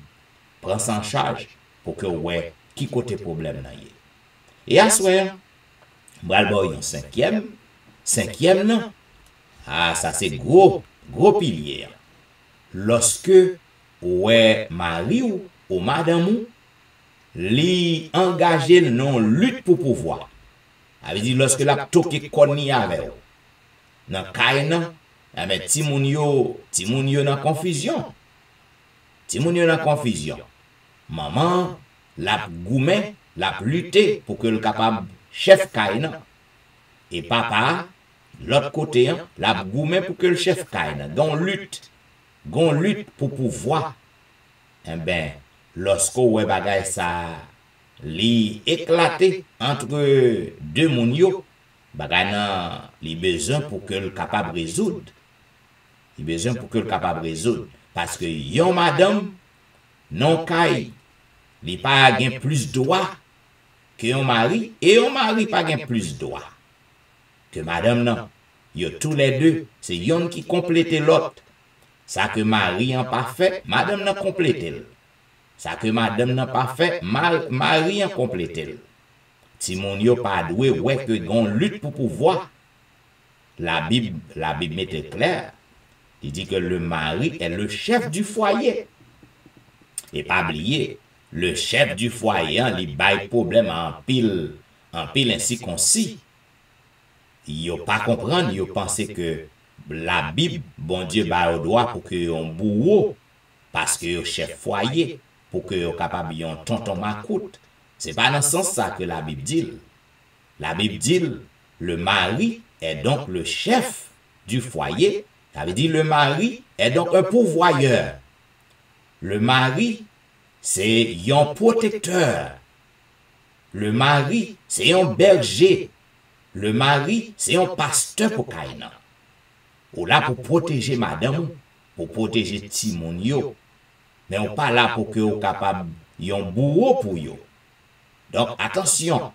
prendre ça en charge pour que vous voyez qui côté problème là. Et à ce moment, je vais un cinquième non. Ah, ça c'est gros pilier. Lorsque ouais mari ou madame li engagé non lutte pour pouvoir. Ça veut dire lorsque la toke koni avec ou. Dans kay nan, mais ti moun yo dans confusion. Ti moun yo dans confusion. Maman la goumen, la lutter pour que le capable chef kay nan. Et papa l'autre côté la goumen pour que le chef kay nan. Donc lutte pour pouvoir. Eh ben lorsque ouais bagay ça li éclaté entre deux moun yo, bagay nan li besoin pour que le capable résoudre. Il besoin pour que le capable résoudre parce que yon madame non kay li pas gen plus droit que yon mari et yon mari pas gen plus droit que madame non. Yo tous les deux, c'est yon qui complète l'autre. Ça que mari en pas fait, madame n'a complété. Ça que madame n'a pas fait, mari en complété. Si mon yo pas doué, ouais que gon lutte pour pouvoir. La Bible met clair. Il dit que le mari est le chef du foyer. Et pas oublier, le chef du foyer, il bail problème en pile ainsi concis. Yo pas comprendre, yo penser que la Bible, bon Dieu, ba au droit pour que yon bourreau, parce que yon chef foyer, pour que yon capable yon tonton macoute. C'est pas dans ce sens ça que la Bible dit. La Bible dit, le mari est donc le chef du foyer. Ça veut dire le mari est donc un pourvoyeur. Le mari, c'est un protecteur. Le mari, c'est un berger. Le mari, c'est un pasteur pour Kaina. Ou là pour protéger madame, pour protéger Timon yo. Mais on pas là pour que vous capable yon bourreau pour yo. Donc attention.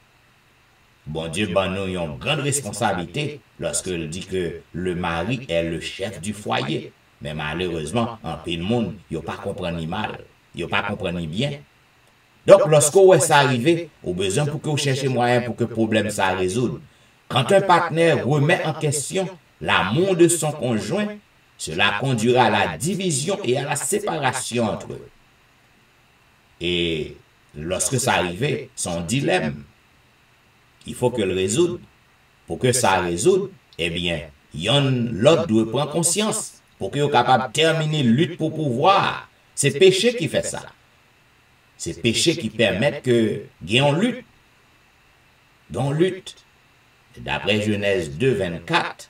Bon Dieu ban nous une grande responsabilité lorsqu'il dit que le mari est le chef du foyer. Mais malheureusement, en pile monde, yo pas comprendre ni mal, yo pas comprendre ni bien. Donc lorsque vous ça arrivé, au besoin pour que vous cherchez moyen pour que le problème ça résoudre. Quand un partenaire remet en question l'amour de son conjoint, cela conduira à la division et à la séparation entre eux. Et lorsque ça arrive, son dilemme, il faut que le résoudre. Pour que ça résoudre, eh bien, l'autre doit prendre conscience pour qu'il soit capable de terminer la lutte pour pouvoir. C'est péché qui fait ça. C'est péché qui permet que gagnons lutte. Dans lutte. D'après Genèse 2, 24,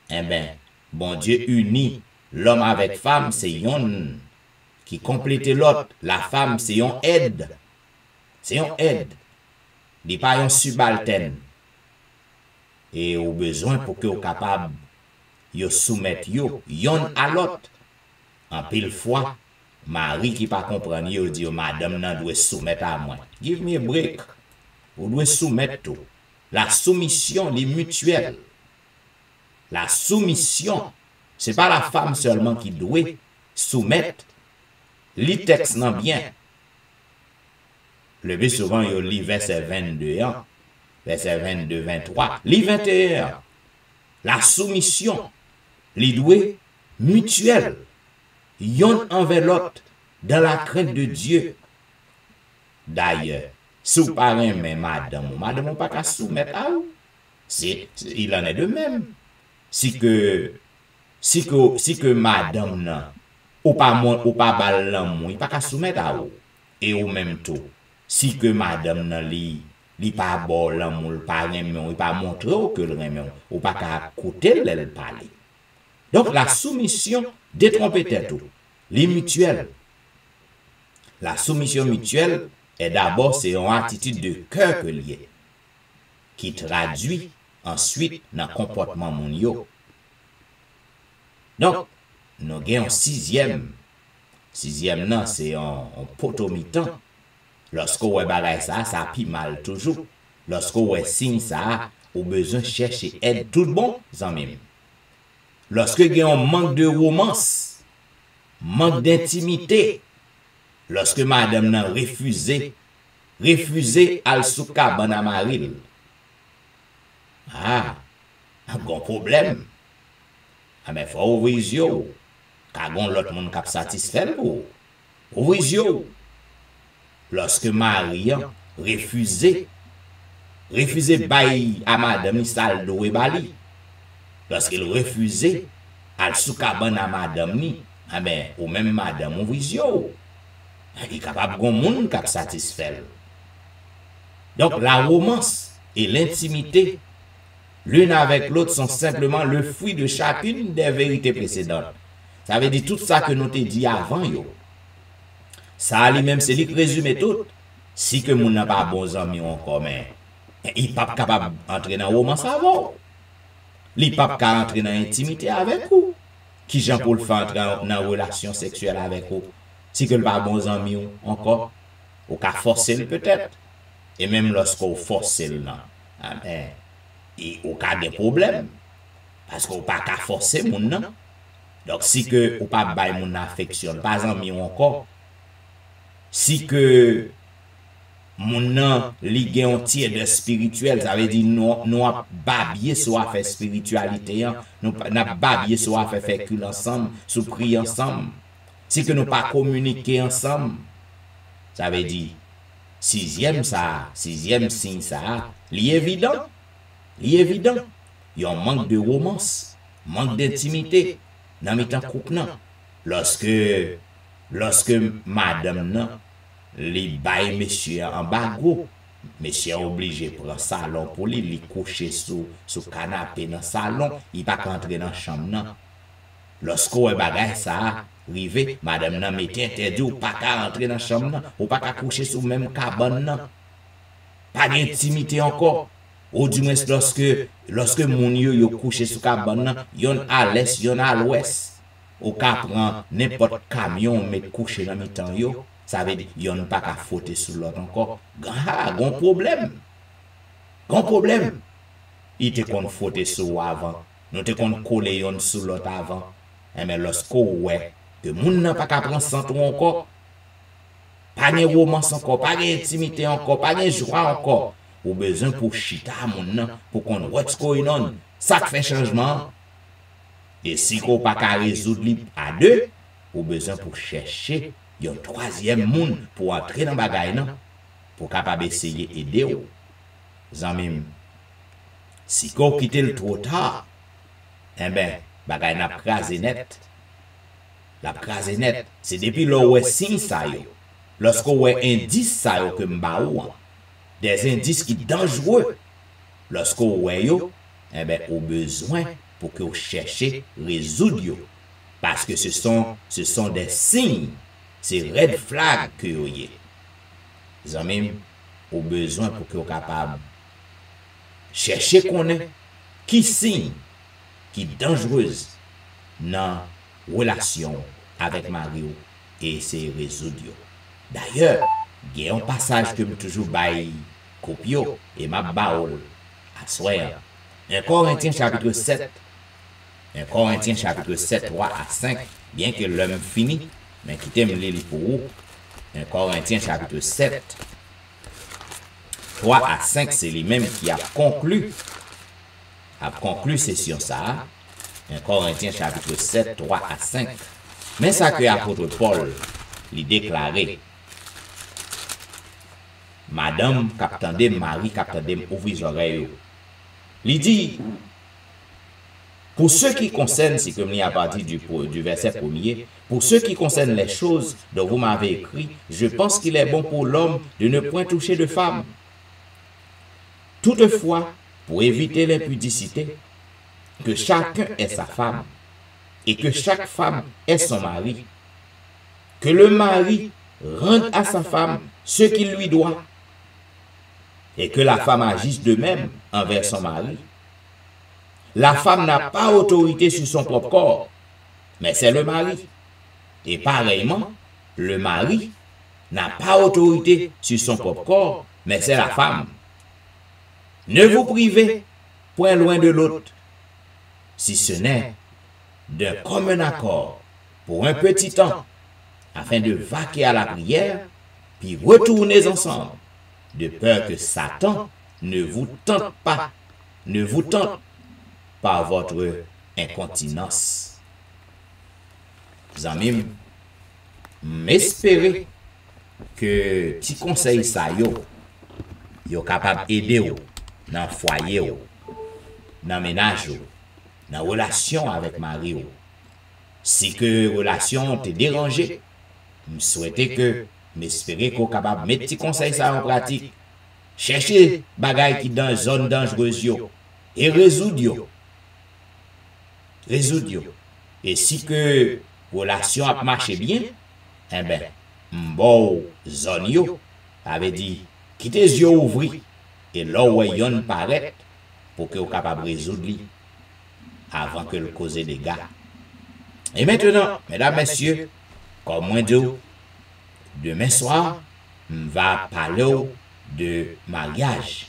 eh bien, bon Dieu unit l'homme avec femme, c'est yon qui complète l'autre. La femme, c'est yon aide. C'est yon aide. Il n'est pas un subalterne. Et au besoin pour que vous capable de soumettre yon à l'autre. En pile fois, Marie qui pas comprendre, yo dit madame nan doit soumettre à moi. Give me a break. Vous doit soumettre tout. La soumission est mutuelle. La soumission, c'est pas la femme seulement qui doit soumettre. Li texte nan bien. Le plus souvent, il lit verset 22, verset 22, 23. Lit 21. La soumission, li doué mutuelle. Yon envers l'autre, dans la crainte de Dieu. D'ailleurs, sous parrain, mais madame pas qu'à soumettre à vous. Il en est de même. Si que madame nan, ou pas bal l'amour, il pas qu'à soumettre à vous. Et au même tout. Si que madame nan li pas bon l'amour, pas remon, il pas montrer que le remon, ou pas qu'à côté l'elle parler. Donc la soumission détrompe tout. Les mutuelles. La soumission mutuelle est d'abord c'est une attitude de cœur que lié qui traduit ensuite dans le comportement monio. Donc nous avons un sixième. Sixième non, c'est un potomitan. Lorsque vous avez ça pis mal toujours. Lorsque vous signe ça, vous avez besoin de chercher aide tout bon, en même. Lorsque vous avez un manque de romance, manque d'intimité, lorsque madame n'a refusé al souka banamaril, un bon problème. Mais il faut ouvrir les yeux, car l'autre monde qui satisfait pour. Ouvrir les yeux. Lorsque Marie refusé bail à madame saldo et bali. Lorsqu'il refusait al soukaban à madame ni, mais ou même madame ouvrir les yeux. Il est capable de monde qui satisfait. Donc la romance et l'intimité, l'une avec l'autre, sont simplement le fruit de chacune des vérités précédentes. Ça veut dire tout ça que nous t'ai dit avant. Ça lui-même, c'est lui qui résume tout. Si que nous n'avons pas bons amis encore, mais il n'est pas capable d'entrer dans la romance avant. Il n'est pas capable d'entrer dans l'intimité avec vous. Qui Jean Paul fait entrer dans une relation sexuelle avec vous. Si que nous n'avons pas bons amis encore, ou qu'à forcer peut-être. Et même lorsqu'on force le ou qu'à des problèmes. Parce qu'on pas qu'à forcer mon nom. Donc si que ou pas bail mon affection, pas amis encore. Si que mon nom ligue un tiers de spirituel, ça veut dire nous babiller sur affaire spiritualité, nous n'a babiller sur affaire faire cul ensemble, sous prier ensemble. Si que nous pas communiquer ensemble, ça veut dire sixième signe ça, l'évident. Il y a un manque de romance, manque d'intimité dans le temps couple nan. Lorsque madame nan, li baille monsieur en bago, monsieur obligé prendre salon pour lui coucher sous canapé dans salon, il pas rentrer dans chambre nan. Lorsque ouais bagay ça rivé, madame nan mette interdit ou pas qu'à rentrer dans chambre nan, ou pas qu'à coucher sous même cabane nan. Pas d'intimité encore. Ou du moins lorsque moun yo couché sous cabane nan, yon à l'est, yon à l'ouest. Ou ka prend n'importe camion met couché dans mi-temps yo, ça veut dire yon pas qu'à fouter sous l'autre encore. Gon problème. Gon problème. Il te kon fouter sous avant. Nous te kon coller yon sous l'autre avant. Mais lorsque ouais que moun nan pas qu'à prendre santou encore, pas de romance encore, pas d'intimité encore, pas de joie encore. Ou besoin pour chita moun nan, pour qu'on what's going on. Ça fait changement. Et si qu'on pas qu'à résoudre à deux, ou besoin pour chercher un troisième monde pour entrer dans bagay nan, pour capable essayer aider ou. Zanmim, si qu'on quitte le trop tard, eh ben, bagay n'a krasé net. La krasé net, c'est depuis là où signe ça yo. Lorsqu'on voit indice ça yo que m'ba ou, des indices qui dangereux. Lorsqu'on voit yo, eh ben, au besoin pour que vous cherchiez résoudre yo. Parce que ce sont des signes, c'est red flag que vous y. Zanmim, au besoin pour que vous capable chercher qu'on est qui signe, qui dangereuse dans relation avec Mario et c'est résoudre yo. D'ailleurs, il y a un passage que je toujours bail copio et ma baol à soir. 1 Corinthiens chapitre 7. 1 Corinthiens chapitre 7, 3 à 5. Bien que l'homme fini, mais qui t'aime lire pour vous. 1 Corinthiens chapitre 7, 3 à 5, c'est lui-même qui a conclu session ça. 1 Corinthiens chapitre 7, 3 à 5. Mais ça que l'apôtre Paul lui déclaré. Madame, capitaine, Marie, capitaine, ouvrez les oreilles. Il dit, pour ceux qui concernent, c'est comme il y a parti du verset premier, pour ceux qui concernent les choses dont vous m'avez écrit, je pense qu'il est bon pour l'homme de ne point toucher de femme. Toutefois, pour éviter l'impudicité, que chacun ait sa femme, et que chaque femme ait son mari, que le mari rende à sa femme ce qu'il lui doit, et que la femme agisse de même envers son mari. La femme n'a pas autorité sur son propre corps, mais c'est le mari. Et pareillement, le mari n'a pas autorité sur son propre corps, mais c'est la femme. Ne vous privez point loin de l'autre, si ce n'est d'un commun accord pour un petit temps, afin de vaquer à la prière, puis retournez ensemble, de peur que Satan ne vous tente par votre incontinence. Zanmim, m'espérer que ti conseil ça yo capable aider ou dans foyer ou dans ménage ou dans relation avec Marie ou. Si que relation te dérangé, me souhaiter que m'espérer qu'on capable mettre ti conseil ça en pratique. Chercher bagay qui dans zone dangereuse yo et résoudre yo. Et si que relation a marché bien, eh ben, m'bo zone yo, avait dit, quittez les yeux ouvris, et là où yon paraît, pour que vous capable résoudre li, avant que le cause des dégâts. Et maintenant, mesdames, messieurs, comme moi dit, demain soir, on va parler de mariage,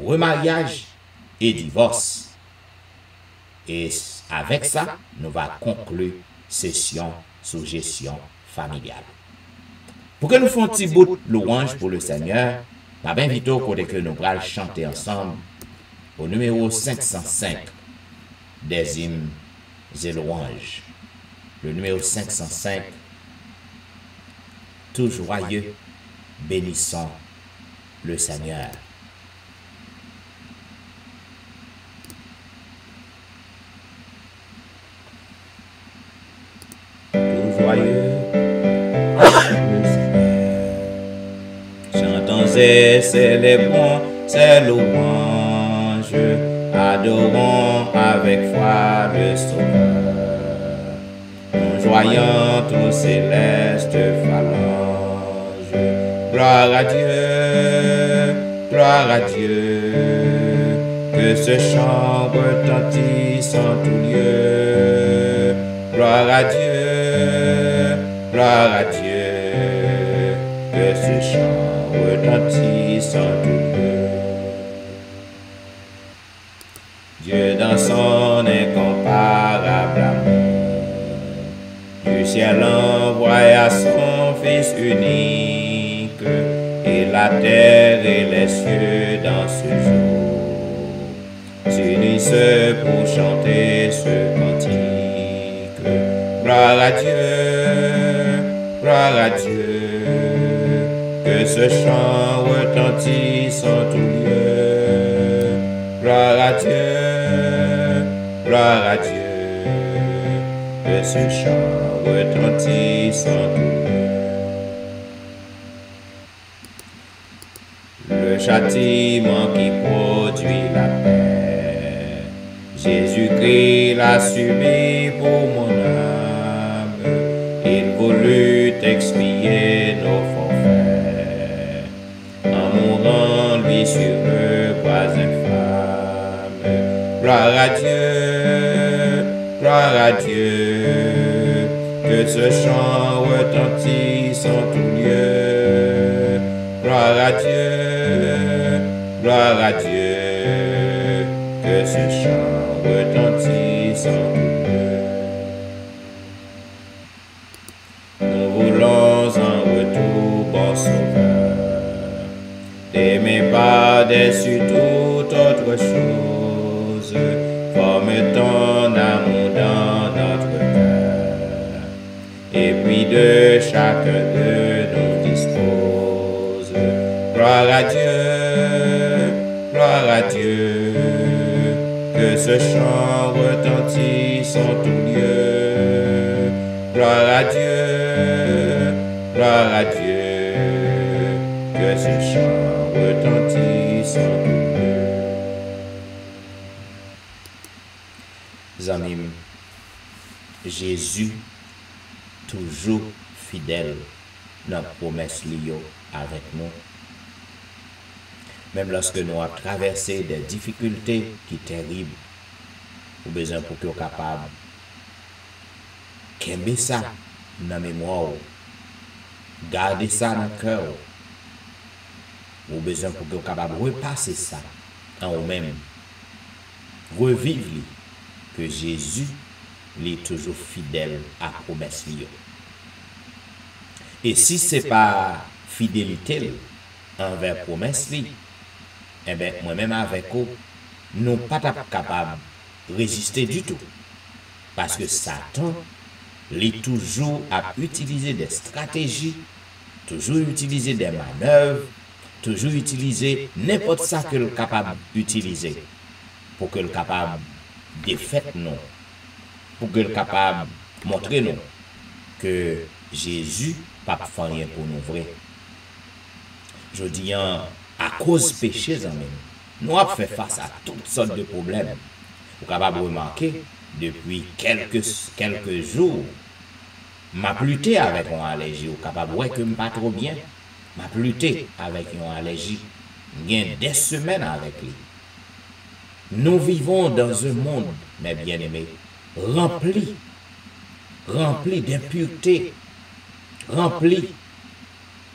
remariage et divorce. Et avec ça, nous allons conclure session sous gestion familiale. Pour que nous fassions un petit bout de louange pour le Seigneur, je vais inviter au côté que nous allons chanter ensemble au numéro 505 des hymnes et louanges. Le numéro 505, tout joyeux, bénissons le Seigneur. et célébrons ses louanges, adorons avec foi le Sauveur, nous joyons tous célestes phalanges. Gloire à Dieu, gloire à Dieu, que ce chant retentisse en tout lieu. Gloire à Dieu, gloire à Dieu, que ce chant retentisse en tout lieu. Dieu dans son incomparable amour, du ciel envoya son Fils unique, et la terre et les cieux dans ce jour s'unissent pour chanter ce cantique. Gloire à Dieu, gloire à Dieu, que ce chant retentisse en tout lieu. Gloire à Dieu, gloire à Dieu, que ce chant retentisse en tout lieu. Le châtiment qui produit la paix, Jésus-Christ l'a subi pour mon âme. Il voulut expier nos forfaits, en mourant lui sur le bois infâme. Gloire à Dieu, gloire à Dieu, que ce chant retentisse en tout lieu. Gloire à Dieu, gloire à Dieu, que ce chant retentisse en tout lieu. Nous voulons en retour, bon Sauveur, t'aimer par-dessus toute autre chose, forme ton amour dans notre cœur, et puis de chacun de nous dispose. Gloire à Dieu, gloire à Dieu, que ce chant retentisse en tout lieu. Gloire à Dieu, gloire à Dieu, que ce chant retentisse en tout lieu. Zamim, Jésus, toujours fidèle dans la promesse liée avec nous. Même lorsque nous avons traversé des difficultés qui sont terribles, nous avons besoin pour que nous soyons capables de garder ça dans la mémoire, garder ça dans le cœur. Nous avons besoin pour que nous soyons capables de repasser ça en nous-mêmes, revivre que Jésus est toujours fidèle à la promesse liée. Et si ce n'est pas fidélité envers la promesse liée, eh bien, moi-même avec vous, nous ne sommes pas capables de résister du tout. Parce que Satan, il toujours à utiliser des stratégies, toujours utiliser des manœuvres, toujours utiliser n'importe ça que le capable d'utiliser pour que le capable défaire nous, pour que le capable montrer nous que Jésus n'a pas fait rien pour nous vrai. Je dis, à cause du péché, nous avons fait face à toutes sortes de problèmes. Vous êtes capable de remarquer, depuis quelques jours, m'a lutté avec une allergie. Vous êtes capable de voir que je ne suis pas trop bien. M'a lutté avec une allergie. Il y a des semaines avec lui. Nous vivons dans un monde, mes bien-aimés, rempli d'impureté, rempli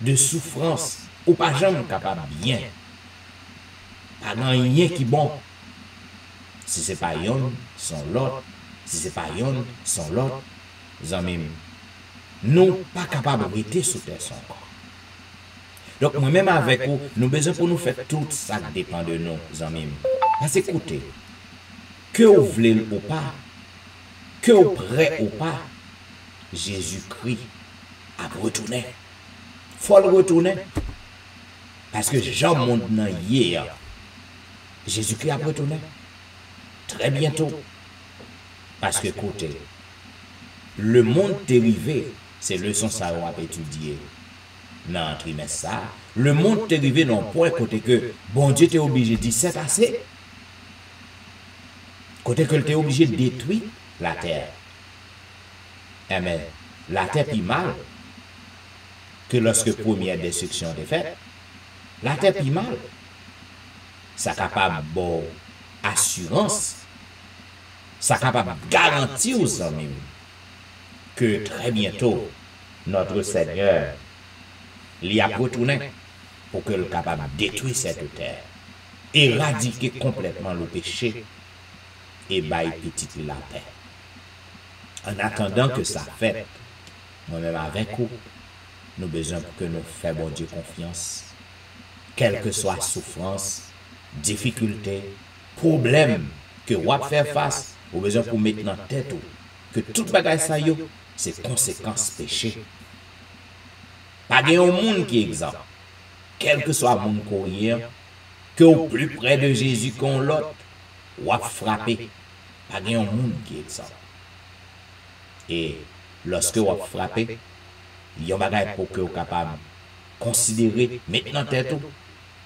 de souffrance. Ou pas jamais capable bien. Pas rien qui bon. Si ce n'est pas yon, son l'autre. Si ce n'est pas yon, son l'autre. Zamim, nous pas capables de rester sous terre son corps. Donc moi-même avec vous, nous besoin pour nous faire tout ça qui dépend de nous, Zamim. Parce que écoutez, que vous voulez ou pas, que vous prêt ou pas, Jésus-Christ a retourné. Il faut le retourner. Parce que Jean monte hier, Jésus-Christ a retourné. Très bientôt. Parce que, écoutez, le monde dérivé, c'est leçon ça on a étudié dans le trimestre ça, le monde t'est arrivé dans un point côté que bon Dieu t'est obligé de dire c'est assez. Côté que t'es obligé de détruire la terre. Eh mais la terre pis mal que lorsque première destruction est faite. La terre pis mal. Ça capable bon assurance. Ça capable garantir aux amis que très bientôt notre Seigneur l'y a retourné pour que le capable de détruire cette terre, éradiquer complètement le péché et bailler petite la paix. En attendant que ça fait, moi-même avec vous, nous avons besoin que nous fassions bon Dieu confiance, quelle que soit souffrance, difficulté, problème que vous faire face, vous avez besoin pour mettre dans la tête que tout bagage ça yo, c'est conséquence péché. Pas de monde qui est exempt. Quel que soit le monde courrier, que au plus près de Jésus qu'on l'autre, ou à frapper. Pas de monde qui est exempt. Et lorsque vous frappez, il y a un bagage pour que vous soyez capable de considérer maintenant tête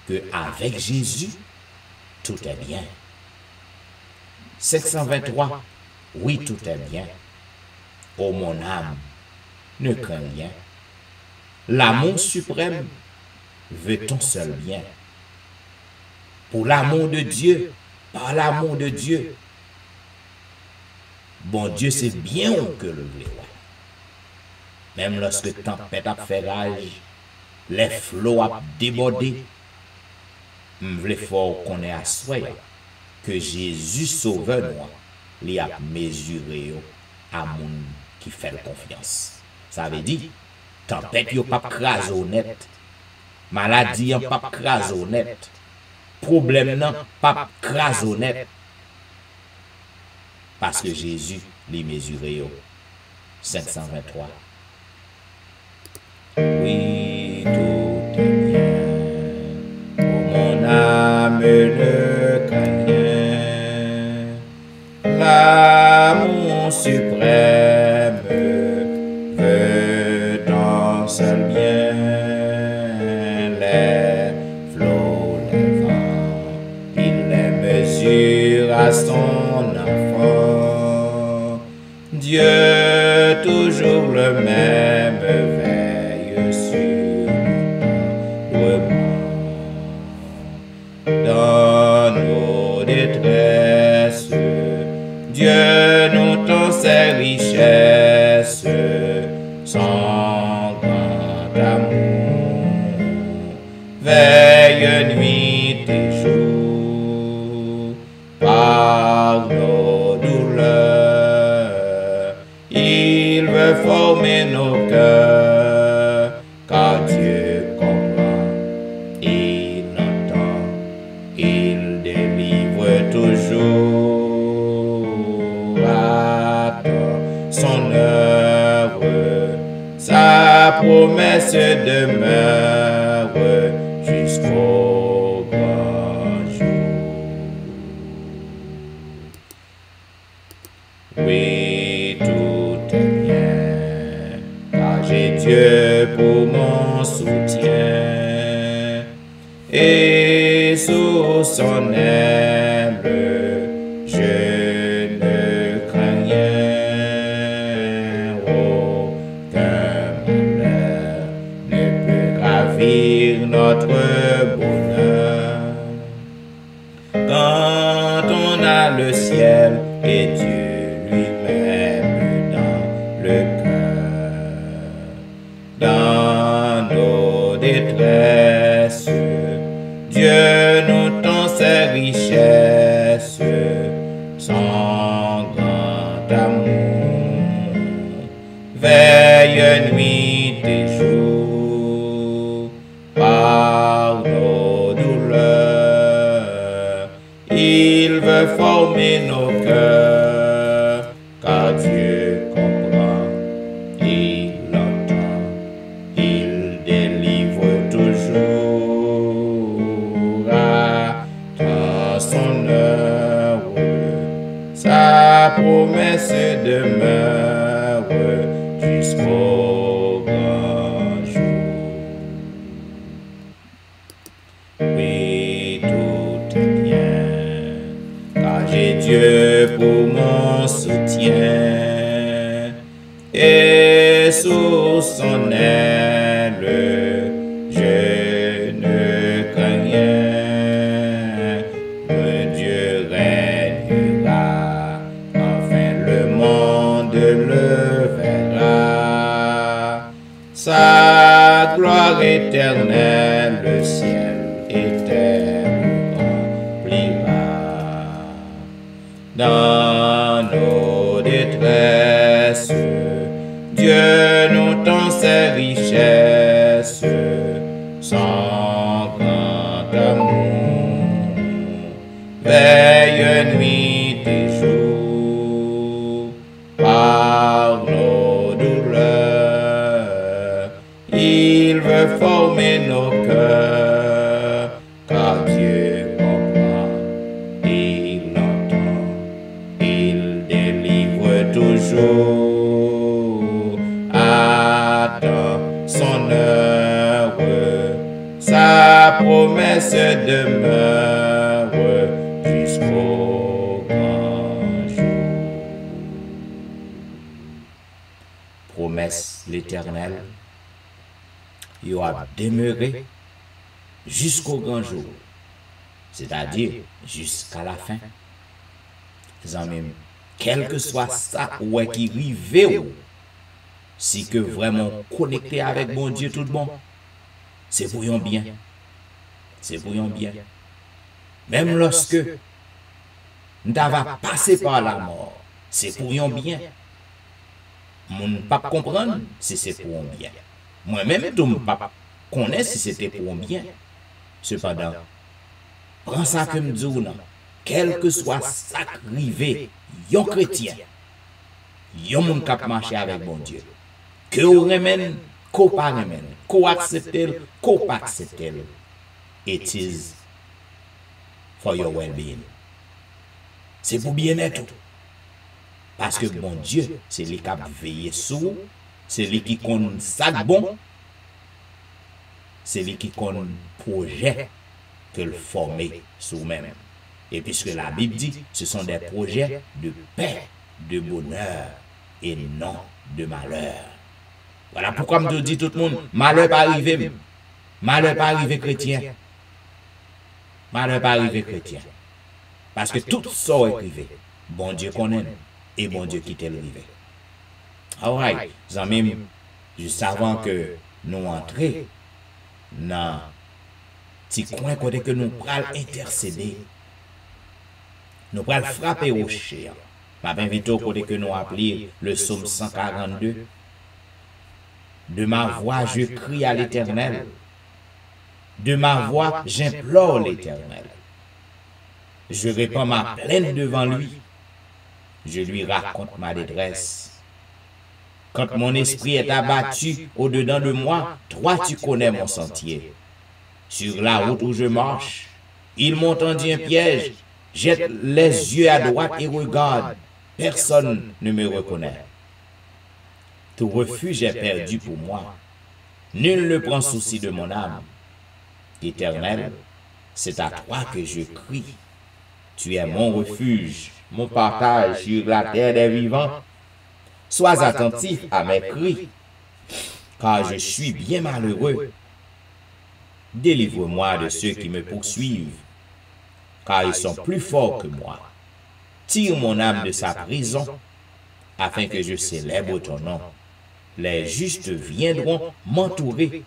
que avec Jésus, tout est bien. 523, oui, tout est bien. Oh mon âme, ne crains rien. L'amour suprême veut ton seul bien. Pour l'amour de Dieu, par l'amour de Dieu. Bon Dieu, c'est bien que le voulait. Même lorsque tempête a fait rage, les flots a débordé, je voulais fort qu'on ait à soi que Jésus sauveur nous, il a mesuré à mon qui fait confiance. Ça veut dire, tempête yo pas crase honnête, maladie yo pas crase honnête, problème non pas crase honnête, parce que Jésus les mesuré 523. Oui, tout est bien, oh mon âme ne craint rien, l'amour suprême veut ton seul bien, les flots, les vents, il les mesure à son enfant. Dieu toujours le même veille sur nous dans nos détresses. Dieu nous tend ses richesses, son grand amour, veille nuit et jour, par nos douleurs, il veut former nos cœurs, car Dieu comprend, il entend, il délivre toujours. Son œuvre, sa promesse demeure jusqu'au grand jour. Oui, tout est bien, car j'ai Dieu pour mon soutien, et sous son aile, je ne crains rien. Notre bonheur, quand on a le ciel et Dieu lui-même dans le cœur, dans nos détresses, Dieu nous tend ses richesses, son grand amour, veille nuit et jour, par nos douleurs, il veut former nos cœurs, car Dieu comprend, il entend, il délivre toujours à son œuvre, sa promesse demeure jusqu'au grand jour. 523. pour mon soutien, et sous son aile, je ne crains rien. Que Dieu régnera, enfin le monde le verra. Sa gloire éternelle, le ciel et terre remplira. Dans nos détresses, Dieu nous tend ses richesses, son grand amour, veille nuit et jour, par nos douleurs, il veut former nos cœurs, car Dieu comprend, il entend, il délivre toujours. Attends son heure, sa promesse demeure jusqu'au grand jour. Promesse l'Éternel, il a demeuré jusqu'au grand jour, c'est-à-dire jusqu'à la fin. Amis, quel que soit ça ou qui rive, si que vraiment connecté avec mon Dieu tout bon, c'est pour yon bien. C'est pour yon bien. Même lorsque nous avons passé par la mort, c'est pour yon bien. Mon ne pas comprendre si c'est pour un bien. Moi-même, tout ne pas connaître si c'était pour un bien. Cependant, prends ça comme dit ou non. Quel que soit ça rivé, yon chrétien, yon moun kap marcher avec bon Dieu. Que ou remène, qu'on pas remène, qu'on accepte, qu'on pas accepte. It is for your well-being. C'est pour bien-être. Parce que bon Dieu, c'est lui qui a veillé sur, c'est lui qui connaît ça bon, c'est lui qui connaît projet que le former sur même. Et puisque la Bible dit, ce sont des projets de paix, de bonheur et non de malheur. Voilà pourquoi je dis tout le monde, malheur pas arrivé, malheur pas arrivé chrétien. Malheur pas arrivé chrétien. Parce que tout ça est privé. Bon Dieu connaît et bon Dieu qui t'est arrivé. Alright, amis, juste avant que nous entrions dans petit coin côté que nous pral intercéder, nous pral frapper au chien. Je m'invite au côté que nous appelons le psaume 142. De ma voix, je crie à l'Éternel. De ma voix, j'implore l'Éternel. Je répands ma plainte devant lui. Je lui raconte ma détresse. Quand mon esprit est abattu au-dedans de moi, toi tu connais mon sentier. Sur la route où je marche, ils m'ont tendu un piège. Jette les yeux à droite et regarde. Personne ne me reconnaît. Tout refuge est perdu pour moi. Nul ne prend souci de mon âme. Éternel, c'est à toi que je crie. Tu es mon refuge, mon partage sur la terre des vivants. Sois attentif à mes cris, car je suis bien malheureux. Délivre-moi de ceux qui me poursuivent, car ils sont plus forts que moi. Tire mon âme de sa prison, afin que je célèbre ton nom. Les justes viendront m'entourer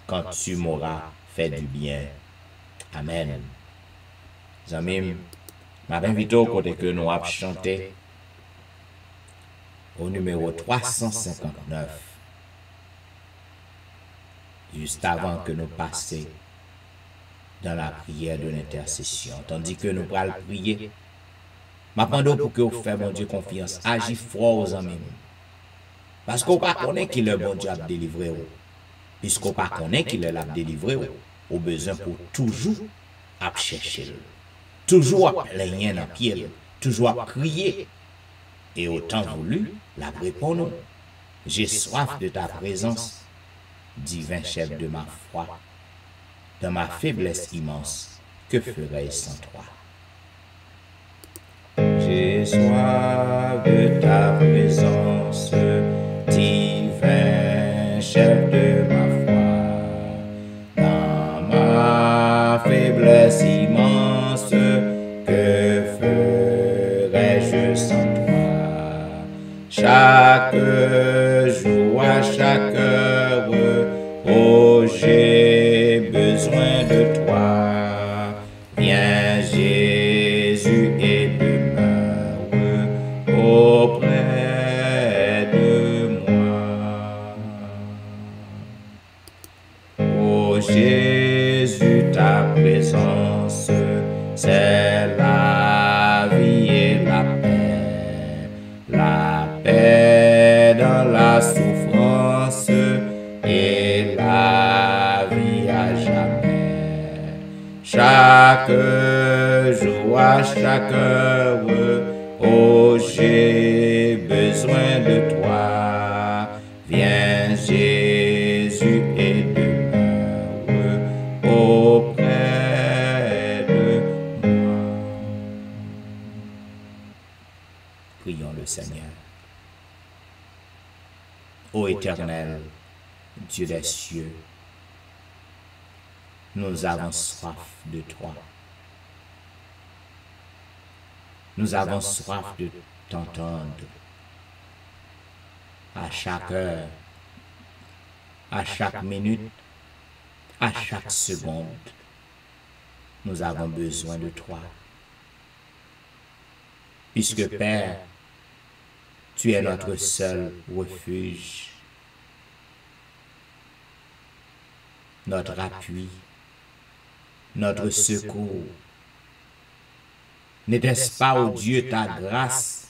quand tu m'auras fait du bien. Amen. Amis, je m'invite au côté que nous avons chanté au numéro 359. Juste avant que nous passions dans la prière de l'intercession. Tandis que nous allons prier, m'attendons pour que vous fassiez mon Dieu confiance. Agis fort aux amis. Parce qu'on ne connaît qui le bon Dieu a délivré. Puisqu'on ne connaît qui l'a délivré, au besoin pour toujours à chercher. Toujours à plaigner dans pied, toujours à crier. Et autant voulu, la répondre. J'ai soif de ta présence, divin chef de ma foi. Dans ma faiblesse immense, que ferais-je sans toi? j'ai soif de ta présence, divin chef de ma foi. Dans ma faiblesse immense, que ferais-je sans toi? Chaque jour, à chaque heure, oh, j'ai besoin de toi. Viens Jésus et demeure auprès de moi. Oh Jésus, ta présence, c'est la vie et la paix. La paix dans la souffrance et la vie à jamais. Chaque jour, à chaque heure, oh, j'ai besoin de toi. Viens Jésus et demeure auprès de moi. Prions le Seigneur. Ô Éternel, Dieu des cieux, nous avons soif de toi. Nous avons soif de t'entendre à chaque heure, à chaque minute, à chaque seconde. Nous avons besoin de toi. Puisque Père, tu es notre seul refuge, notre appui, notre secours. N'était-ce pas, ô Dieu, ta grâce,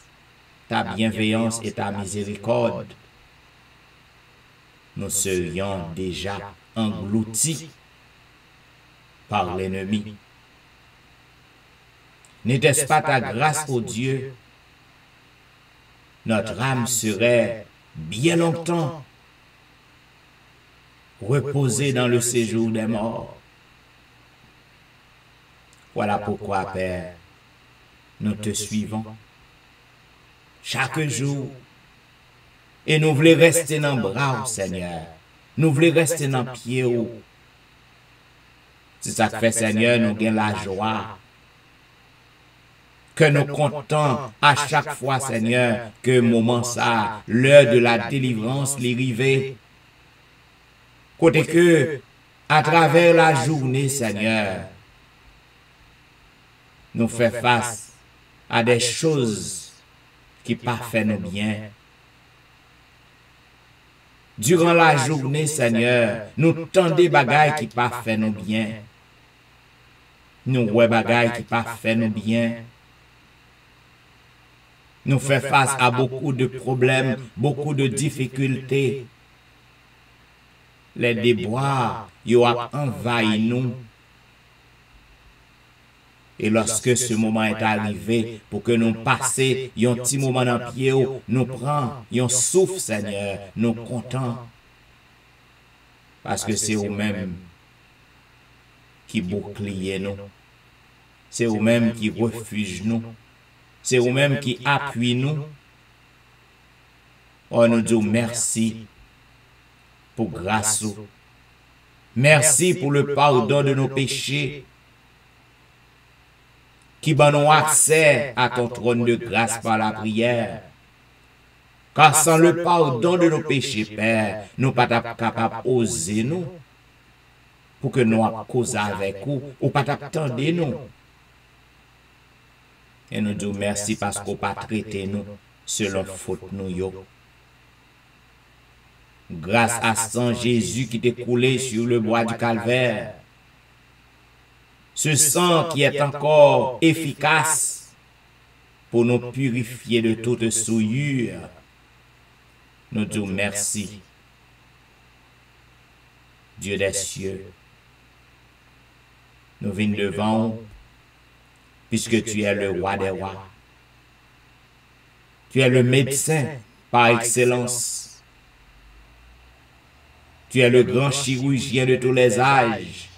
ta bienveillance et ta miséricorde? Nous serions déjà engloutis par l'ennemi. N'était-ce pas ta grâce, ô Dieu? Notre âme serait bien longtemps reposée dans le séjour des morts. Voilà pourquoi, Père, nous te suivons chaque jour et nous voulons rester dans le bras, Seigneur. Nous voulons rester dans le pied. C'est ça que fait, Seigneur, nous gagnons la joie. Que nous comptons à chaque fois, Seigneur, que moment ça, l'heure de la délivrance, l'arrivée. Côté que, à travers la journée, Seigneur, nous faisons face à des choses qui pas fait nous bien. Durant la journée, Seigneur, nous tendons des bagailles qui pas fait nous bien. Nous voyons des bagailles qui pas fait nous bien. Nous faisons face à beaucoup de problèmes, beaucoup de difficultés. Les déboires, ils ont envahi nous. Et lorsque ce moment est arrivé, pour que nous passions un petit moment dans le pied, nous prenons un souffle, Seigneur, nous comptons. Parce que c'est vous-même qui boucliez nous. C'est vous-même qui refuge nous. C'est vous-même qui appuie nous. Oh, nous disons merci pour grâce. Merci pour le pardon de nos péchés qui donne accès à ton trône de grâce par la prière. Car sans le pardon de nos péchés, Père, nous ne sommes pas capables d'oser nous pour que nous causions avec vous ou pas attendre nous. Et nous disons merci parce qu'on n'a pas traité nous selon faute nous. Grâce à sang Jésus qui t'est coulé sur le bois du calvaire, ce sang qui est encore efficace pour nous purifier de toute souillure, nous disons merci. Dieu des cieux, nous venons devant vous, puisque tu es le roi des rois. Tu es le médecin par excellence. Tu es le grand chirurgien de tous les âges.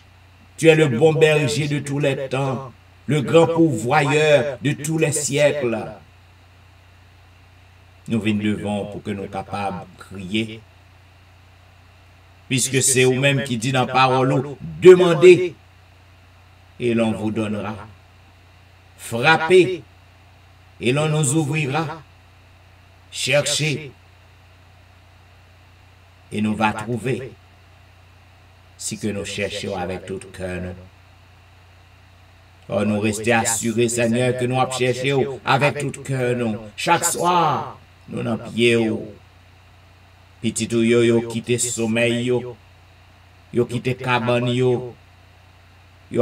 Tu es le bon berger de tous les temps. le grand pourvoyeur de tous les siècles. Nous venons devant pour que nous soyons capables de crier. Puisque c'est vous-même qui dit dans la parole, demandez et l'on vous donnera. Frappez et l'on nous ouvrira. Cherchez et nous va trouver. Si que nous cherchons avec tout cœur. Oh, nous restons assurés, Seigneur, que nous cherchons avec tout cœur. Chaque soir, nous n'en pieds. Petit ou yo quitté sommeil yo quitté cabane yo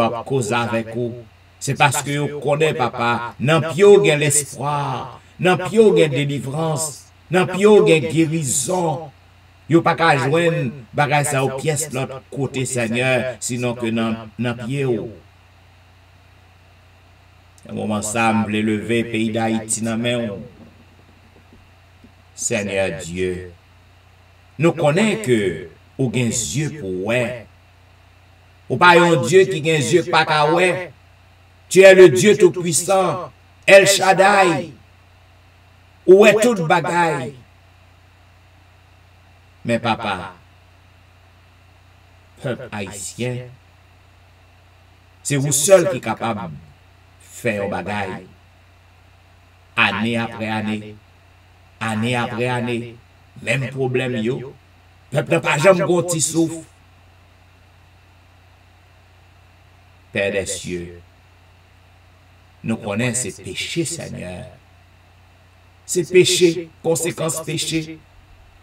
a cause avec vous. C'est parce que vous connaissez papa, nan pio gen l'espoir, nan pio gen délivrance, nan pio gen guérison. Yo pas qu'à joindre bagay ça aux pièces l'autre côté Seigneur, sinon que nan pio. Un moment semble lever pays d'Haïti nan main. Seigneur Dieu, nous connaissons que ou gen yeux pour ouais. Ou pas un Dieu qui gen yeux pas ka ouais. Tu es le Dieu tout-puissant, El Shaddai. Ou est toute bagaille. Mais papa, peuple haïtien, c'est vous seul qui est capable de faire un bagaille. Année après année, année après année, même problème yo. Peuple n'a pas jamais gonti souffle. Père des cieux, nous connaissons ces péchés, Seigneur. Ces péchés, conséquences péchés.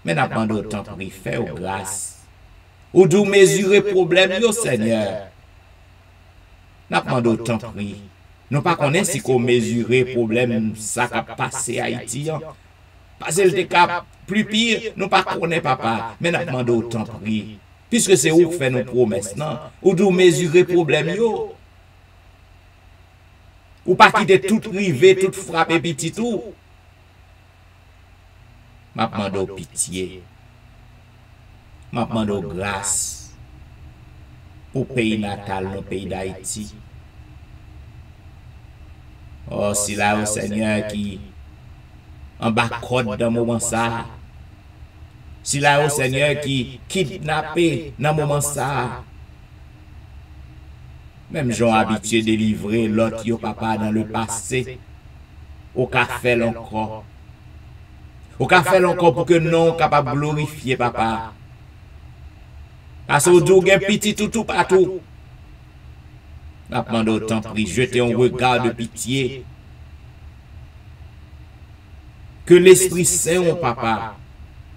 Mais n'a pas d'autant pris, fais aux grâce. Ou d'où mesurer problème, yo, Seigneur. N'a pas d'autant pris. Nous pas connaissons si qu'on mesurer problème, ça a passé à Haïti. Parce que le cas plus pire, nous pas connaissons papa. Mais n'a pas d'autant pris. Puisque c'est où fait nos promesses, non? Ou d'où mesurer problème, yo. Ou pas quitter tout rivé, tout frappé, petit tout. M'a demandé pitié. M'a demandé grâce. Pour pays natal, nos pays d'Haïti. Oh, si là, au Seigneur qui en bas code dans le moment ça. Si là, au Seigneur qui kidnappé dans le moment ça. Même gens habitués de délivrer l'autre yo papa dans le passé. Au café encore. Au café encore pour que non capable de glorifier papa. Parce que vous avez petit tout partout. N'a pas d'autant pris, jeter un regard de pitié. Que l'Esprit Saint, papa,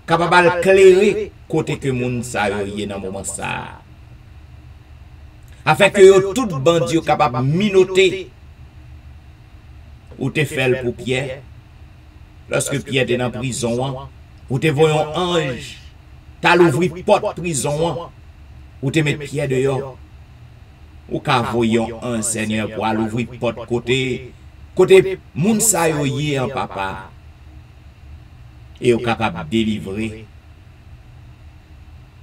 capable d'éclairer côté que moun sa yo dans moment ça. Afin que yo tout bandit capable minoter ou te fait pour Pierre. Lorsque Pierre était dans la prison, ou te voyons un ange, t'as l'ouvri porte prison, ou te met Pierre dehors. Ou ka voyons un Seigneur pour l'ouvrir porte côté moun sa yo yé en papa. Et ou capable de délivrer.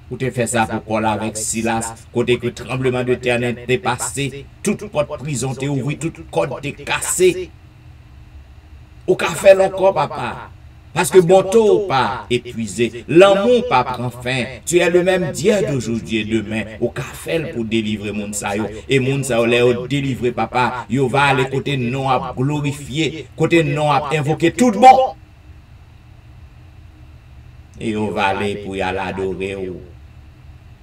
Ou te fait ça pour coller avec Silas, côté que tremblement de terre t'est passé, toute porte prison t'est ouvri, toute corde t'est cassé. Ou ka fait encore papa. Parce que bon taux pas épuisé, l'amour pas prend fin. Tu es le même Dieu d'aujourd'hui et demain. Ou ka fait pour délivrer moun sa yo. Et moun sa yo les délivrer papa. Yo va aller côté non à glorifier, côté non à invoquer tout le monde. Et on va aller pour y aller adorer.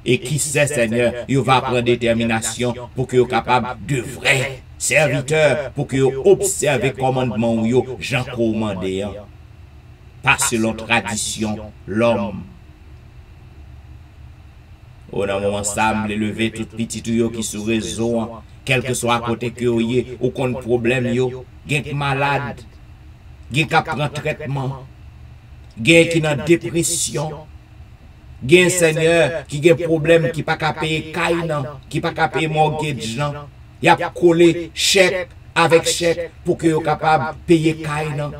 Et qui sait, Seigneur, il va prendre détermination pour que vous capable de vrais serviteurs, pour que vous observez le commandement ou Jean commandé. Pas selon tradition, l'homme. On a un ensemble lever tout petit qui sous réseau, quel que soit à côté que vous ayez, ou qu'on problème, gen malade, gen qui prend traitement. Gen qui dans dépression, gen Seigneur qui gen problème qui pas qu'à payer caïnan, qui pas qu'à payer mortgage, y a collé chèque avec chèque pour que vous capable de payer caïnan.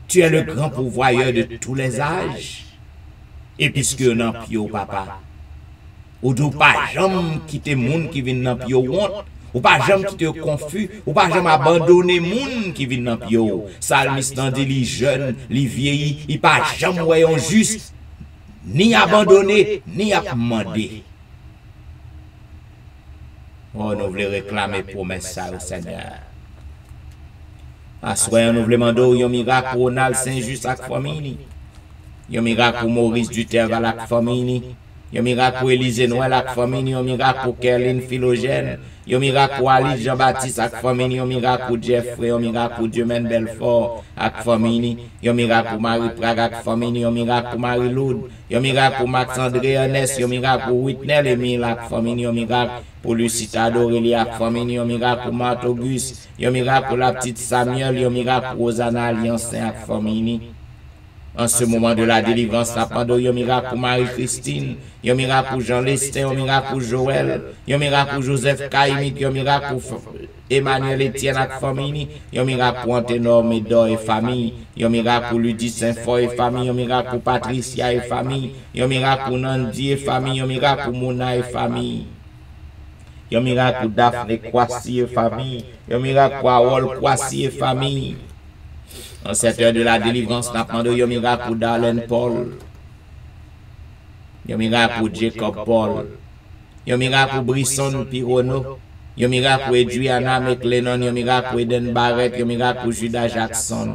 Tu es le grand pourvoyeur de tous les âges. Et puisque vous n'en pio papa, ou d'où pas jamais quitter monde qui vient dans pio honte, ou pas jamais quitter confus, ou pas jamais abandonner moun qui vient dans pio. Salmiste nan dit li jeune, li vieilli, il pas jamais voyon juste ni abandonner, ni demander. Oh, nous voulons réclamer promesse ça au Seigneur. Assoyons nous voulons demander un miracle pour Ronald Saint-Just avec famille. Un miracle pour Maurice Duterre avec famille. Un miracle pour Élisée Noël avec famille. Un miracle pour Kerline Philogène. Un miracle pour Alice Jean-Baptiste avec famille. Un miracle pour Jeffrey. Un miracle pour Dieumen Belfort avec famille. Un miracle pour Marie Prague avec famille. Un miracle pour Marie Loud. Un miracle pour Max André Ernest. Un miracle pour Whitney Emile avec famille. Un miracle pour Lucita Dorélie avec famille. Un miracle pour Marthe Auguste. Un miracle pour la petite Samuel. Un miracle pour Rosanna Alliance avec famille. En ce moment de la délivrance, la pendant un miracle pour Marie-Christine, un miracle pour Jean Lester, un miracle pour Joël, un miracle pour Joseph Kaimit, un miracle pour Emmanuel Etienne et famille, un miracle pour Anténor Médor et famille, un miracle pour Ludie Saint-Foy et famille, un miracle pour Patricia et famille, un miracle pour Nandi et famille, un miracle pour Mona et famille. Un miracle pour Daphné Kwasi et famille, un miracle pour Awol Kwasi et famille. En cette heure de la délivrance, nous avons un miracle pour Darlene Paul. Un miracle pour Jacob Paul. Un miracle pour Brisson Pirono. Un miracle pour Adriana McLennan. Un miracle pour Eden Barrett. Un miracle pour Judas Jackson.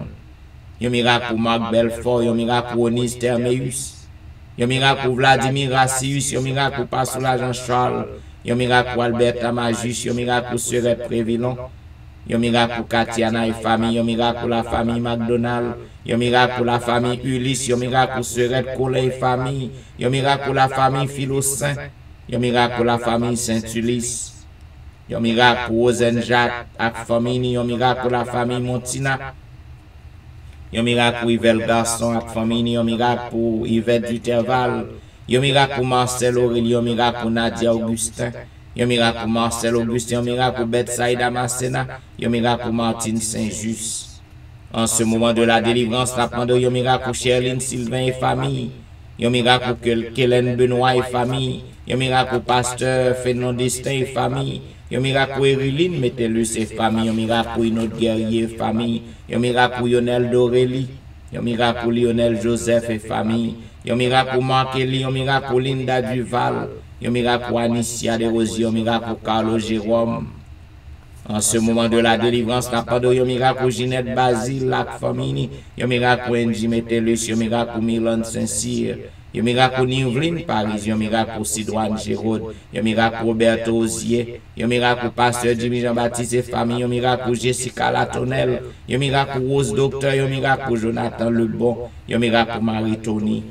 Un miracle pour Marc Belfort. Un miracle pour Onis Termeus. Un miracle pour Vladimir Rassius. Un miracle pour Passoula Jean-Charles. Un miracle pour Albert Amajus. Un miracle pour Serette Prévillon. Un miracle pour Katiana et famille, un miracle pour la famille McDonald, un miracle pour la famille Ulysse, un miracle pour Serette Collet et famille, un miracle pour la famille Philosaint, un miracle pour la famille Saint-Ulysse, un miracle pour Ozen Jacques et famille, un miracle pour la famille Montina, un miracle pour Yvel Garçon et famille, un miracle pour Yvette Duterval, un miracle pour Marcel Aurélie, un miracle pour Nadia Augustin. Un miracle pour Marcel Augustin, un miracle pour Betsaïda Masséna, un miracle pour Martine Saint-Just. En ce moment de la délivrance, nous avons un miracle pour Sherline Sylvain et famille, un miracle pour Kellen Benoît et famille, un miracle pour Pasteur Fernand Destin et famille, un miracle pour Eryline Métellus et famille, un miracle pour Inode Guerrier et famille, un miracle pour Lionel Dorélie, un miracle pour Lionel Joseph et famille, un miracle pour Marc Elie, un miracle pour Linda Duval, un miracle pour Anicia Desrosiers, un miracle pour Carlo Jérôme. En ce moment de la délivrance, nous avons un miracle pour Ginette Basile, la famille, un miracle pour Angie Métellus, un miracle pour Milan Saint-Cyr, un miracle pour Nivline Paris, un miracle pour Sidoine Gérard, un miracle pour Roberto Osier, un miracle pour Pasteur Jimmy Jean-Baptiste et famille, un miracle pour Jessica Latonnel, un miracle pour Rose Docteur, un miracle pour Jonathan Lebon, un miracle pour Marie-Tony.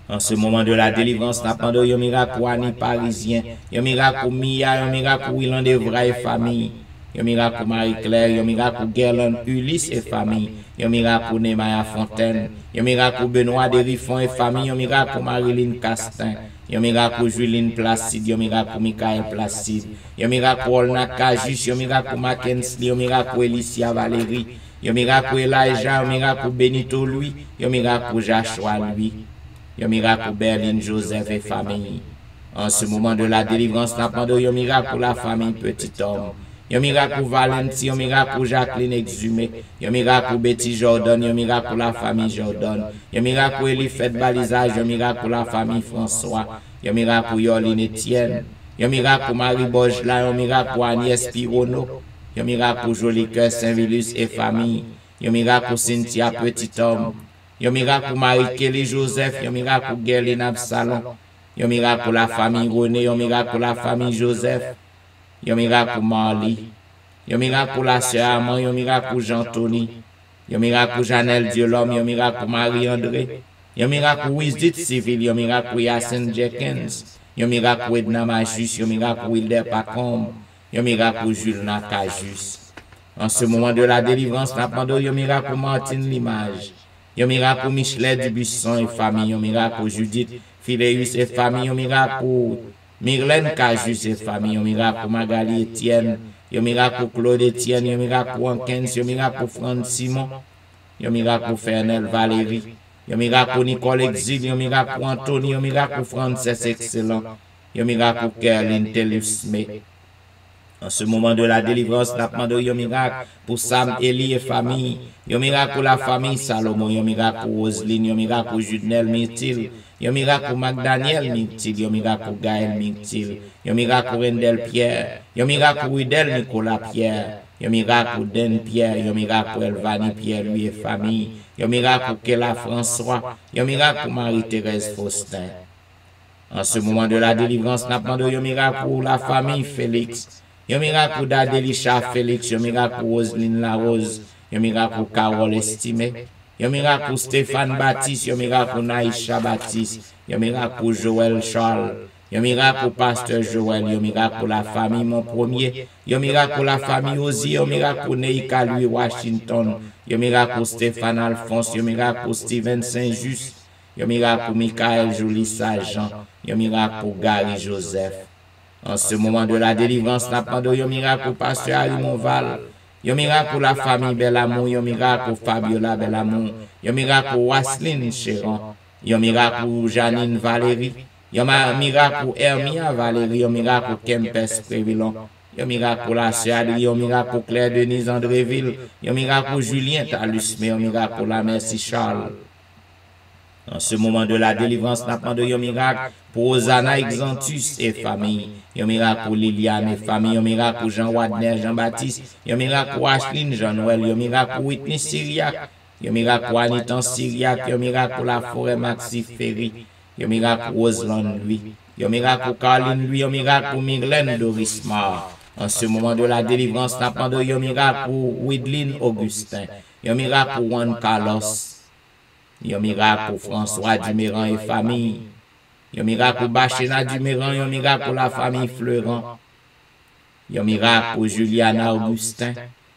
En ce moment de la délivrance, nous avons un miracle pour Annie Parisien, un miracle pour Mia, un miracle pour Willan Devray et famille, un miracle pour Marie-Claire, un miracle pour Gerland Ulysse et famille, un miracle pour Nemaya Fontaine, un miracle pour Benoît Derifon et famille, un miracle pour Marilyn Castin, un miracle pour Juline Placide, un miracle pour Michael Placide, un miracle pour Olna Kajus, un miracle pour Mackensley, un miracle pour Elicia Valérie, un miracle pour Elijah, un miracle pour Benito Louis, un miracle pour Joshua Louis. Un miracle pour Berlin Joseph et famille. En ce moment de la délivrance, nous avons un miracle pour la famille Petit Homme. Un miracle pour Valentin, un miracle pour Jacqueline Exhumé. Un miracle pour Betty Jordan, un miracle pour la famille Jordan. Un miracle pour Elifette Balisage, un miracle pour la famille François. Un miracle pour Yoline Etienne. Un miracle pour Marie Bojla, un miracle pour Agnès Pirono. Un miracle pour Joli Cœur Saint-Vilus et famille. Un miracle pour Cynthia Petit Homme. Un miracle pour Marie-Kelly Joseph, un miracle pour Gerline Absalon, un miracle pour la famille René, un miracle pour la famille Joseph, un miracle pour Marley, un miracle pour la sœur Armand, un miracle pour Jean-Tony, un miracle pour Janelle Diolom, un miracle pour Marie-André, un miracle pour Wisdit Civil, un miracle pour Yacine Jenkins, un miracle pour Edna Majus, un miracle pour Wilder Pacombe, un miracle pour Jules Nakajus. En ce moment de la délivrance, nous avons un miracle pour Martine Limage. Un miracle pour Michelet Dubuisson et famille, un miracle pour Judith Phileus et famille, un miracle pour Myrlène Cajus et famille, un miracle pour Magali Etienne, un miracle pour Claude Etienne, un miracle pour Ankens, un miracle pour Franck Simon, un miracle pour Fernel Valérie, un miracle pour Nicole Exil, un miracle pour Anthony, un miracle pour Frances Excellent, un miracle pour Kerline Tellus Smith. En ce moment de la délivrance, nous demandons un miracle pour Sam, Eli et famille. Un miracle pour la famille Salomon. Un miracle pour Roseline. Un miracle pour Judnel Myrtil. Un miracle pour McDaniel Myrtil. Un miracle pour Gaël Myrtil. Un miracle pour Rendel Pierre. Un miracle pour Udel Nicolas Pierre. Un miracle pour Den Pierre. Un miracle pour Elvani Pierre, lui et famille. Un miracle pour Kela François. Un miracle pour Marie-Thérèse Faustin. En ce moment de la délivrance, nous demandons un miracle pour la famille Félix. Un miracle pour Dadelisha Félix, un miracle pour Roseline Larose, un miracle pour Carole Estimé, un miracle pour Stéphane Baptiste, un miracle pour Naïcha Baptiste, un miracle pour Joël Charles, un miracle pour Pasteur Joël, un miracle pour la famille Mon Premier, un miracle pour la famille Ozzy, un miracle pour Neika Louis Washington, un miracle pour Stéphane Alphonse, un miracle pour Steven Saint-Just, un miracle pour Michael Jolie Saint-Jean, un miracle pour Gary Joseph. En ce moment de la délivrance, nous demandons un miracle pour Pasteur Harry Monval, un miracle pour la famille Belamour, un miracle pour Fabiola Belamour, un miracle pour Wasline Chéran, un miracle pour Janine Valérie, un miracle pour Hermia Valérie, un miracle pour Kempes Prévilon, un miracle pour la sœur Adrie, un miracle pour Claire Denise Andréville, un miracle pour Julien Talusme, un miracle pour la Merci Charles. En ce moment de la délivrance, nous demandons un miracle pour Osana Exantus et famille, un miracle pour Liliane et famille, un miracle pour Jean Wadner, Jean-Baptiste, un miracle pour Ashline, Jean-Noël, un miracle pour Whitney Syriac, un miracle pour Anitan Syriac, un miracle pour la forêt Maxi Ferry, un miracle pour Roseland lui, un miracle pour Caroline lui, un miracle pour Myrlène Doris Mar. En ce moment de la délivrance, nous demandons un miracle pour Widline Augustin, un miracle pour Juan Carlos, un miracle pour François Duméran et famille. Un miracle pour Bachena Duméran. Un miracle pour la famille Fleurant. Un miracle pour Juliana Augustin.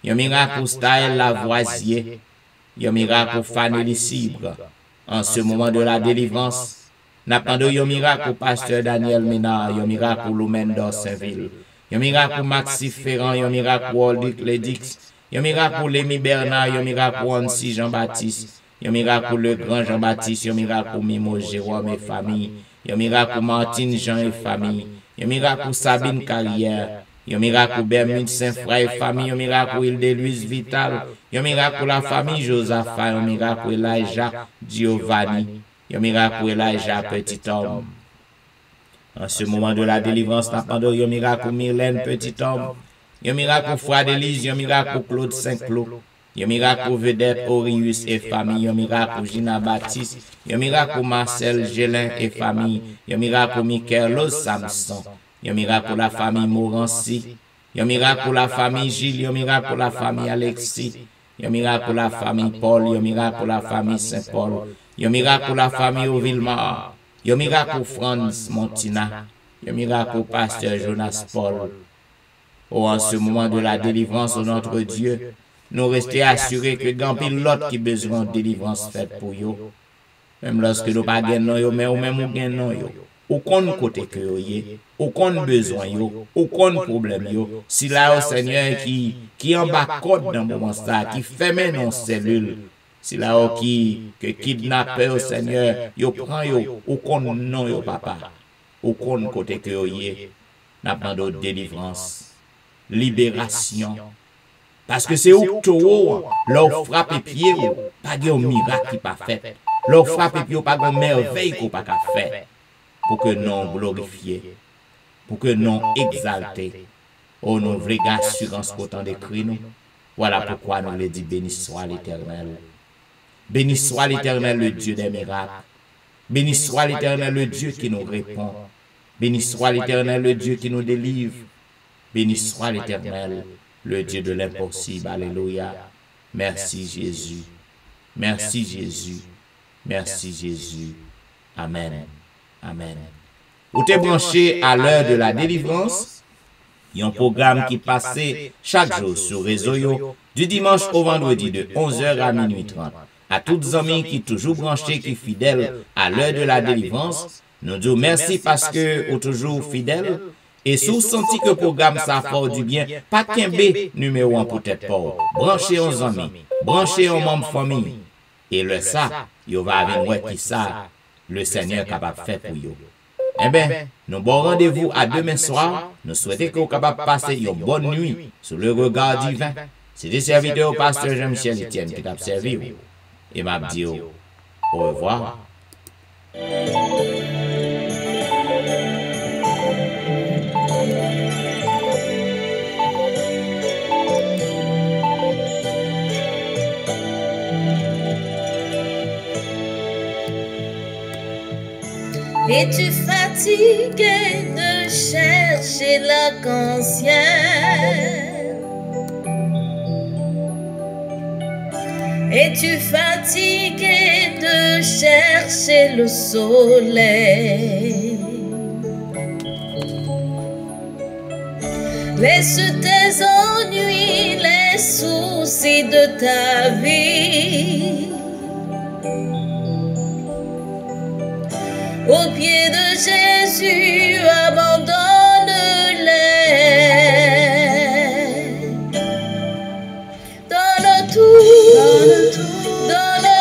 Un miracle pour Staël Lavoisier. Un miracle pour Fanny Cibre. En ce moment de la délivrance, nous attendons un miracle pour Pasteur Daniel Ménard. Un miracle pour Loumen d'Orsainville. Un miracle pour Maxi Ferrand. Un miracle pour Oldic Ledix. Un miracle pour Lémi Bernard. Un miracle pour Annecy Jean-Baptiste. Un miracle pour le grand Jean-Baptiste, un miracle pour Mimo Jérôme et famille, un miracle pour Martine Jean et famille, un miracle pour Sabine Carrière, un miracle pour Bermude Saint-Frère et famille, un miracle pour Hilde-Louise Vital, un miracle pour la famille Josaphat, un miracle pour Elijah Giovanni, un miracle pour Elijah Petit Homme. En ce moment de la délivrance, nous attendons un miracle pour Myrlène Petit Homme, un miracle pour Froide Élise, un miracle pour Claude Saint-Claude. Un miracle pour Vedette Orius et famille, un miracle pour Gina Baptiste, un miracle pour Marcel Gélin et famille, un miracle pour Michaelos Samson, un miracle pour la famille Morancy, un miracle pour la famille Gilles, un miracle pour la famille Alexis, un miracle pour la famille Paul, un miracle pour la famille Saint-Paul, un miracle pour la famille Auvillemar, un miracle pour Franz Montina, un miracle pour Pasteur Jonas Paul. Oh, en ce moment de la délivrance, notre Dieu, nous restons assurés que grand pile l'autre qui besoin de délivrance faite pour eux. Même lorsque nous pas gagnons yo, mais ou même ou gagnons yo. Aucun côté que yo yé, aucun besoin yo, aucun problème yo. Si là au Seigneur qui en bas code dans le moment ça, qui ferme nos cellules. Si là au qui que kidnappé au Seigneur, yo prend yo, aucun non yo papa. Aucun côté que yo yé. N'a pas de délivrance, libération. Parce que c'est où que leur frappe et pied, pas de miracle qui pas fait. Leur frappe et pied, pas de merveille qu'on pas fait. Pour que non glorifié, pour que non exalté. Oh, nous voulons assurance qu'autant d'écrit nous. Voilà pourquoi nous le dit béni soit l'Éternel. Béni soit l'Éternel, le Dieu des miracles. Béni soit l'Éternel, le Dieu qui nous répond. Béni soit l'Éternel, le Dieu qui nous délivre. Béni soit l'Éternel, le Dieu de l'impossible. Alléluia. Merci Jésus. Merci Jésus. Merci Jésus. Amen. Amen. Vous êtes branché à l'heure de la délivrance. Il y a un programme qui passe chaque jour sur réseau du dimanche au vendredi de 11h à minuit 30. À toutes les amis qui toujours branchés, qui fidèles à l'heure de la délivrance, nous disons merci parce que vous toujours fidèles. Et si vous sentez que le programme ça fait du bien, pas qu'un B numéro 1 peut-être pas. Branchez aux amis, branchez aux membres de famille. Et le ça, il va venir qui ça, le Seigneur est capable de faire pour vous. Eh bien, nous bon rendez-vous à demain soir. Nous souhaitons que vous capable passer une bonne nuit sous le regard divin. C'est des serviteurs au pasteur Jean-Michel Etienne qui t'a servi. Et m'a dit au revoir. Es-tu fatigué de chercher l'arc-en-ciel? Es-tu fatigué de chercher le soleil? Laisse tes ennuis, les soucis de ta vie au pied de Jésus, abandonne-les. Dans le tout, dans le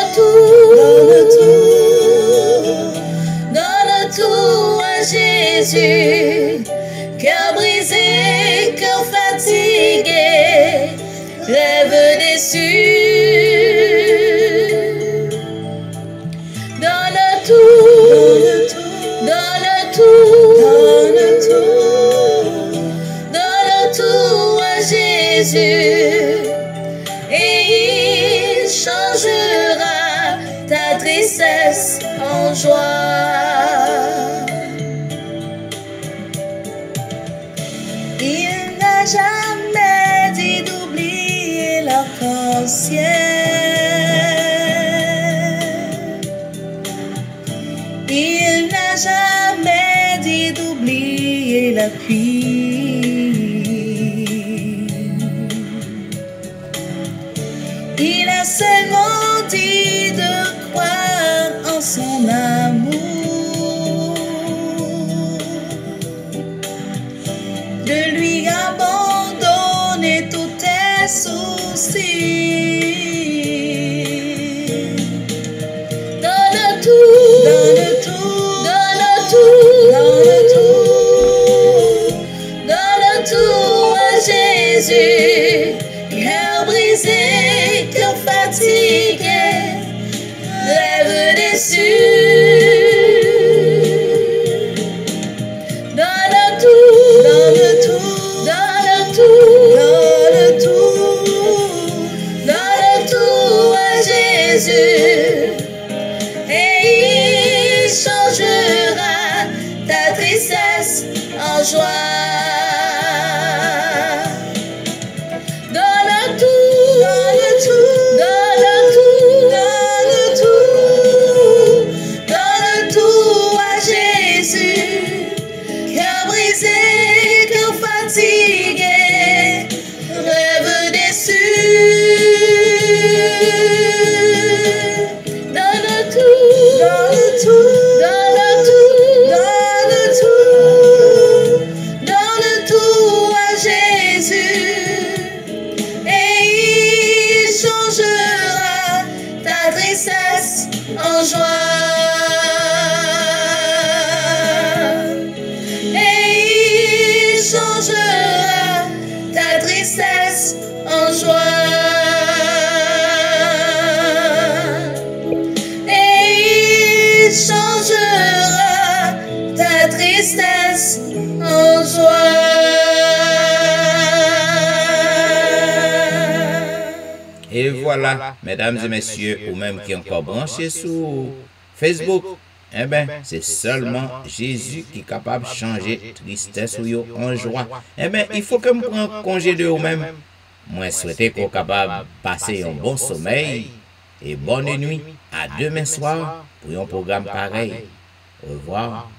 tout à Jésus. Cœur brisé, cœur fatigué, rêve déçu. Dans le tout, dans le tout à Jésus, et il changera ta tristesse en joie. Il n'a jamais dit d'oublier l'arc-en-ciel. Il n'a jamais dit d'oublier la pluie. Il a seulement dit de croire en son amour, de lui abandonner tous tes soucis. Dans le tout, dans le tout, dans le tout, dans le tout, dans le tout à Jésus. Cœur brisé, cœur fatigué, rêve déçu. Dans le tout, dans le tout, dans le tout, dans le tout, dans le tout à Jésus, et il changera ta tristesse en joie. Dans le tout, dans le tout, dans le tout, dans le tout, dans le tout à Jésus. Cœur brisé, cœur fatigué, rêve déçu. Dans le tout, dans le tout, dans le tout, dans le tout, dans le tout à Jésus, et il changera ta tristesse en joie. Changera ta tristesse en joie. Et il changera ta tristesse en joie. Et voilà, mesdames et messieurs, ou même qui encore branchés sur Facebook, eh bien, c'est seulement Jésus qui est capable de changer tristesse ou en joie. Eh bien, il faut que je prenne congé de vous-même. Moi, souhaite qu'on soit capable de passer un bon sommeil et bonne nuit. À demain soir pour un programme pareil. Au revoir.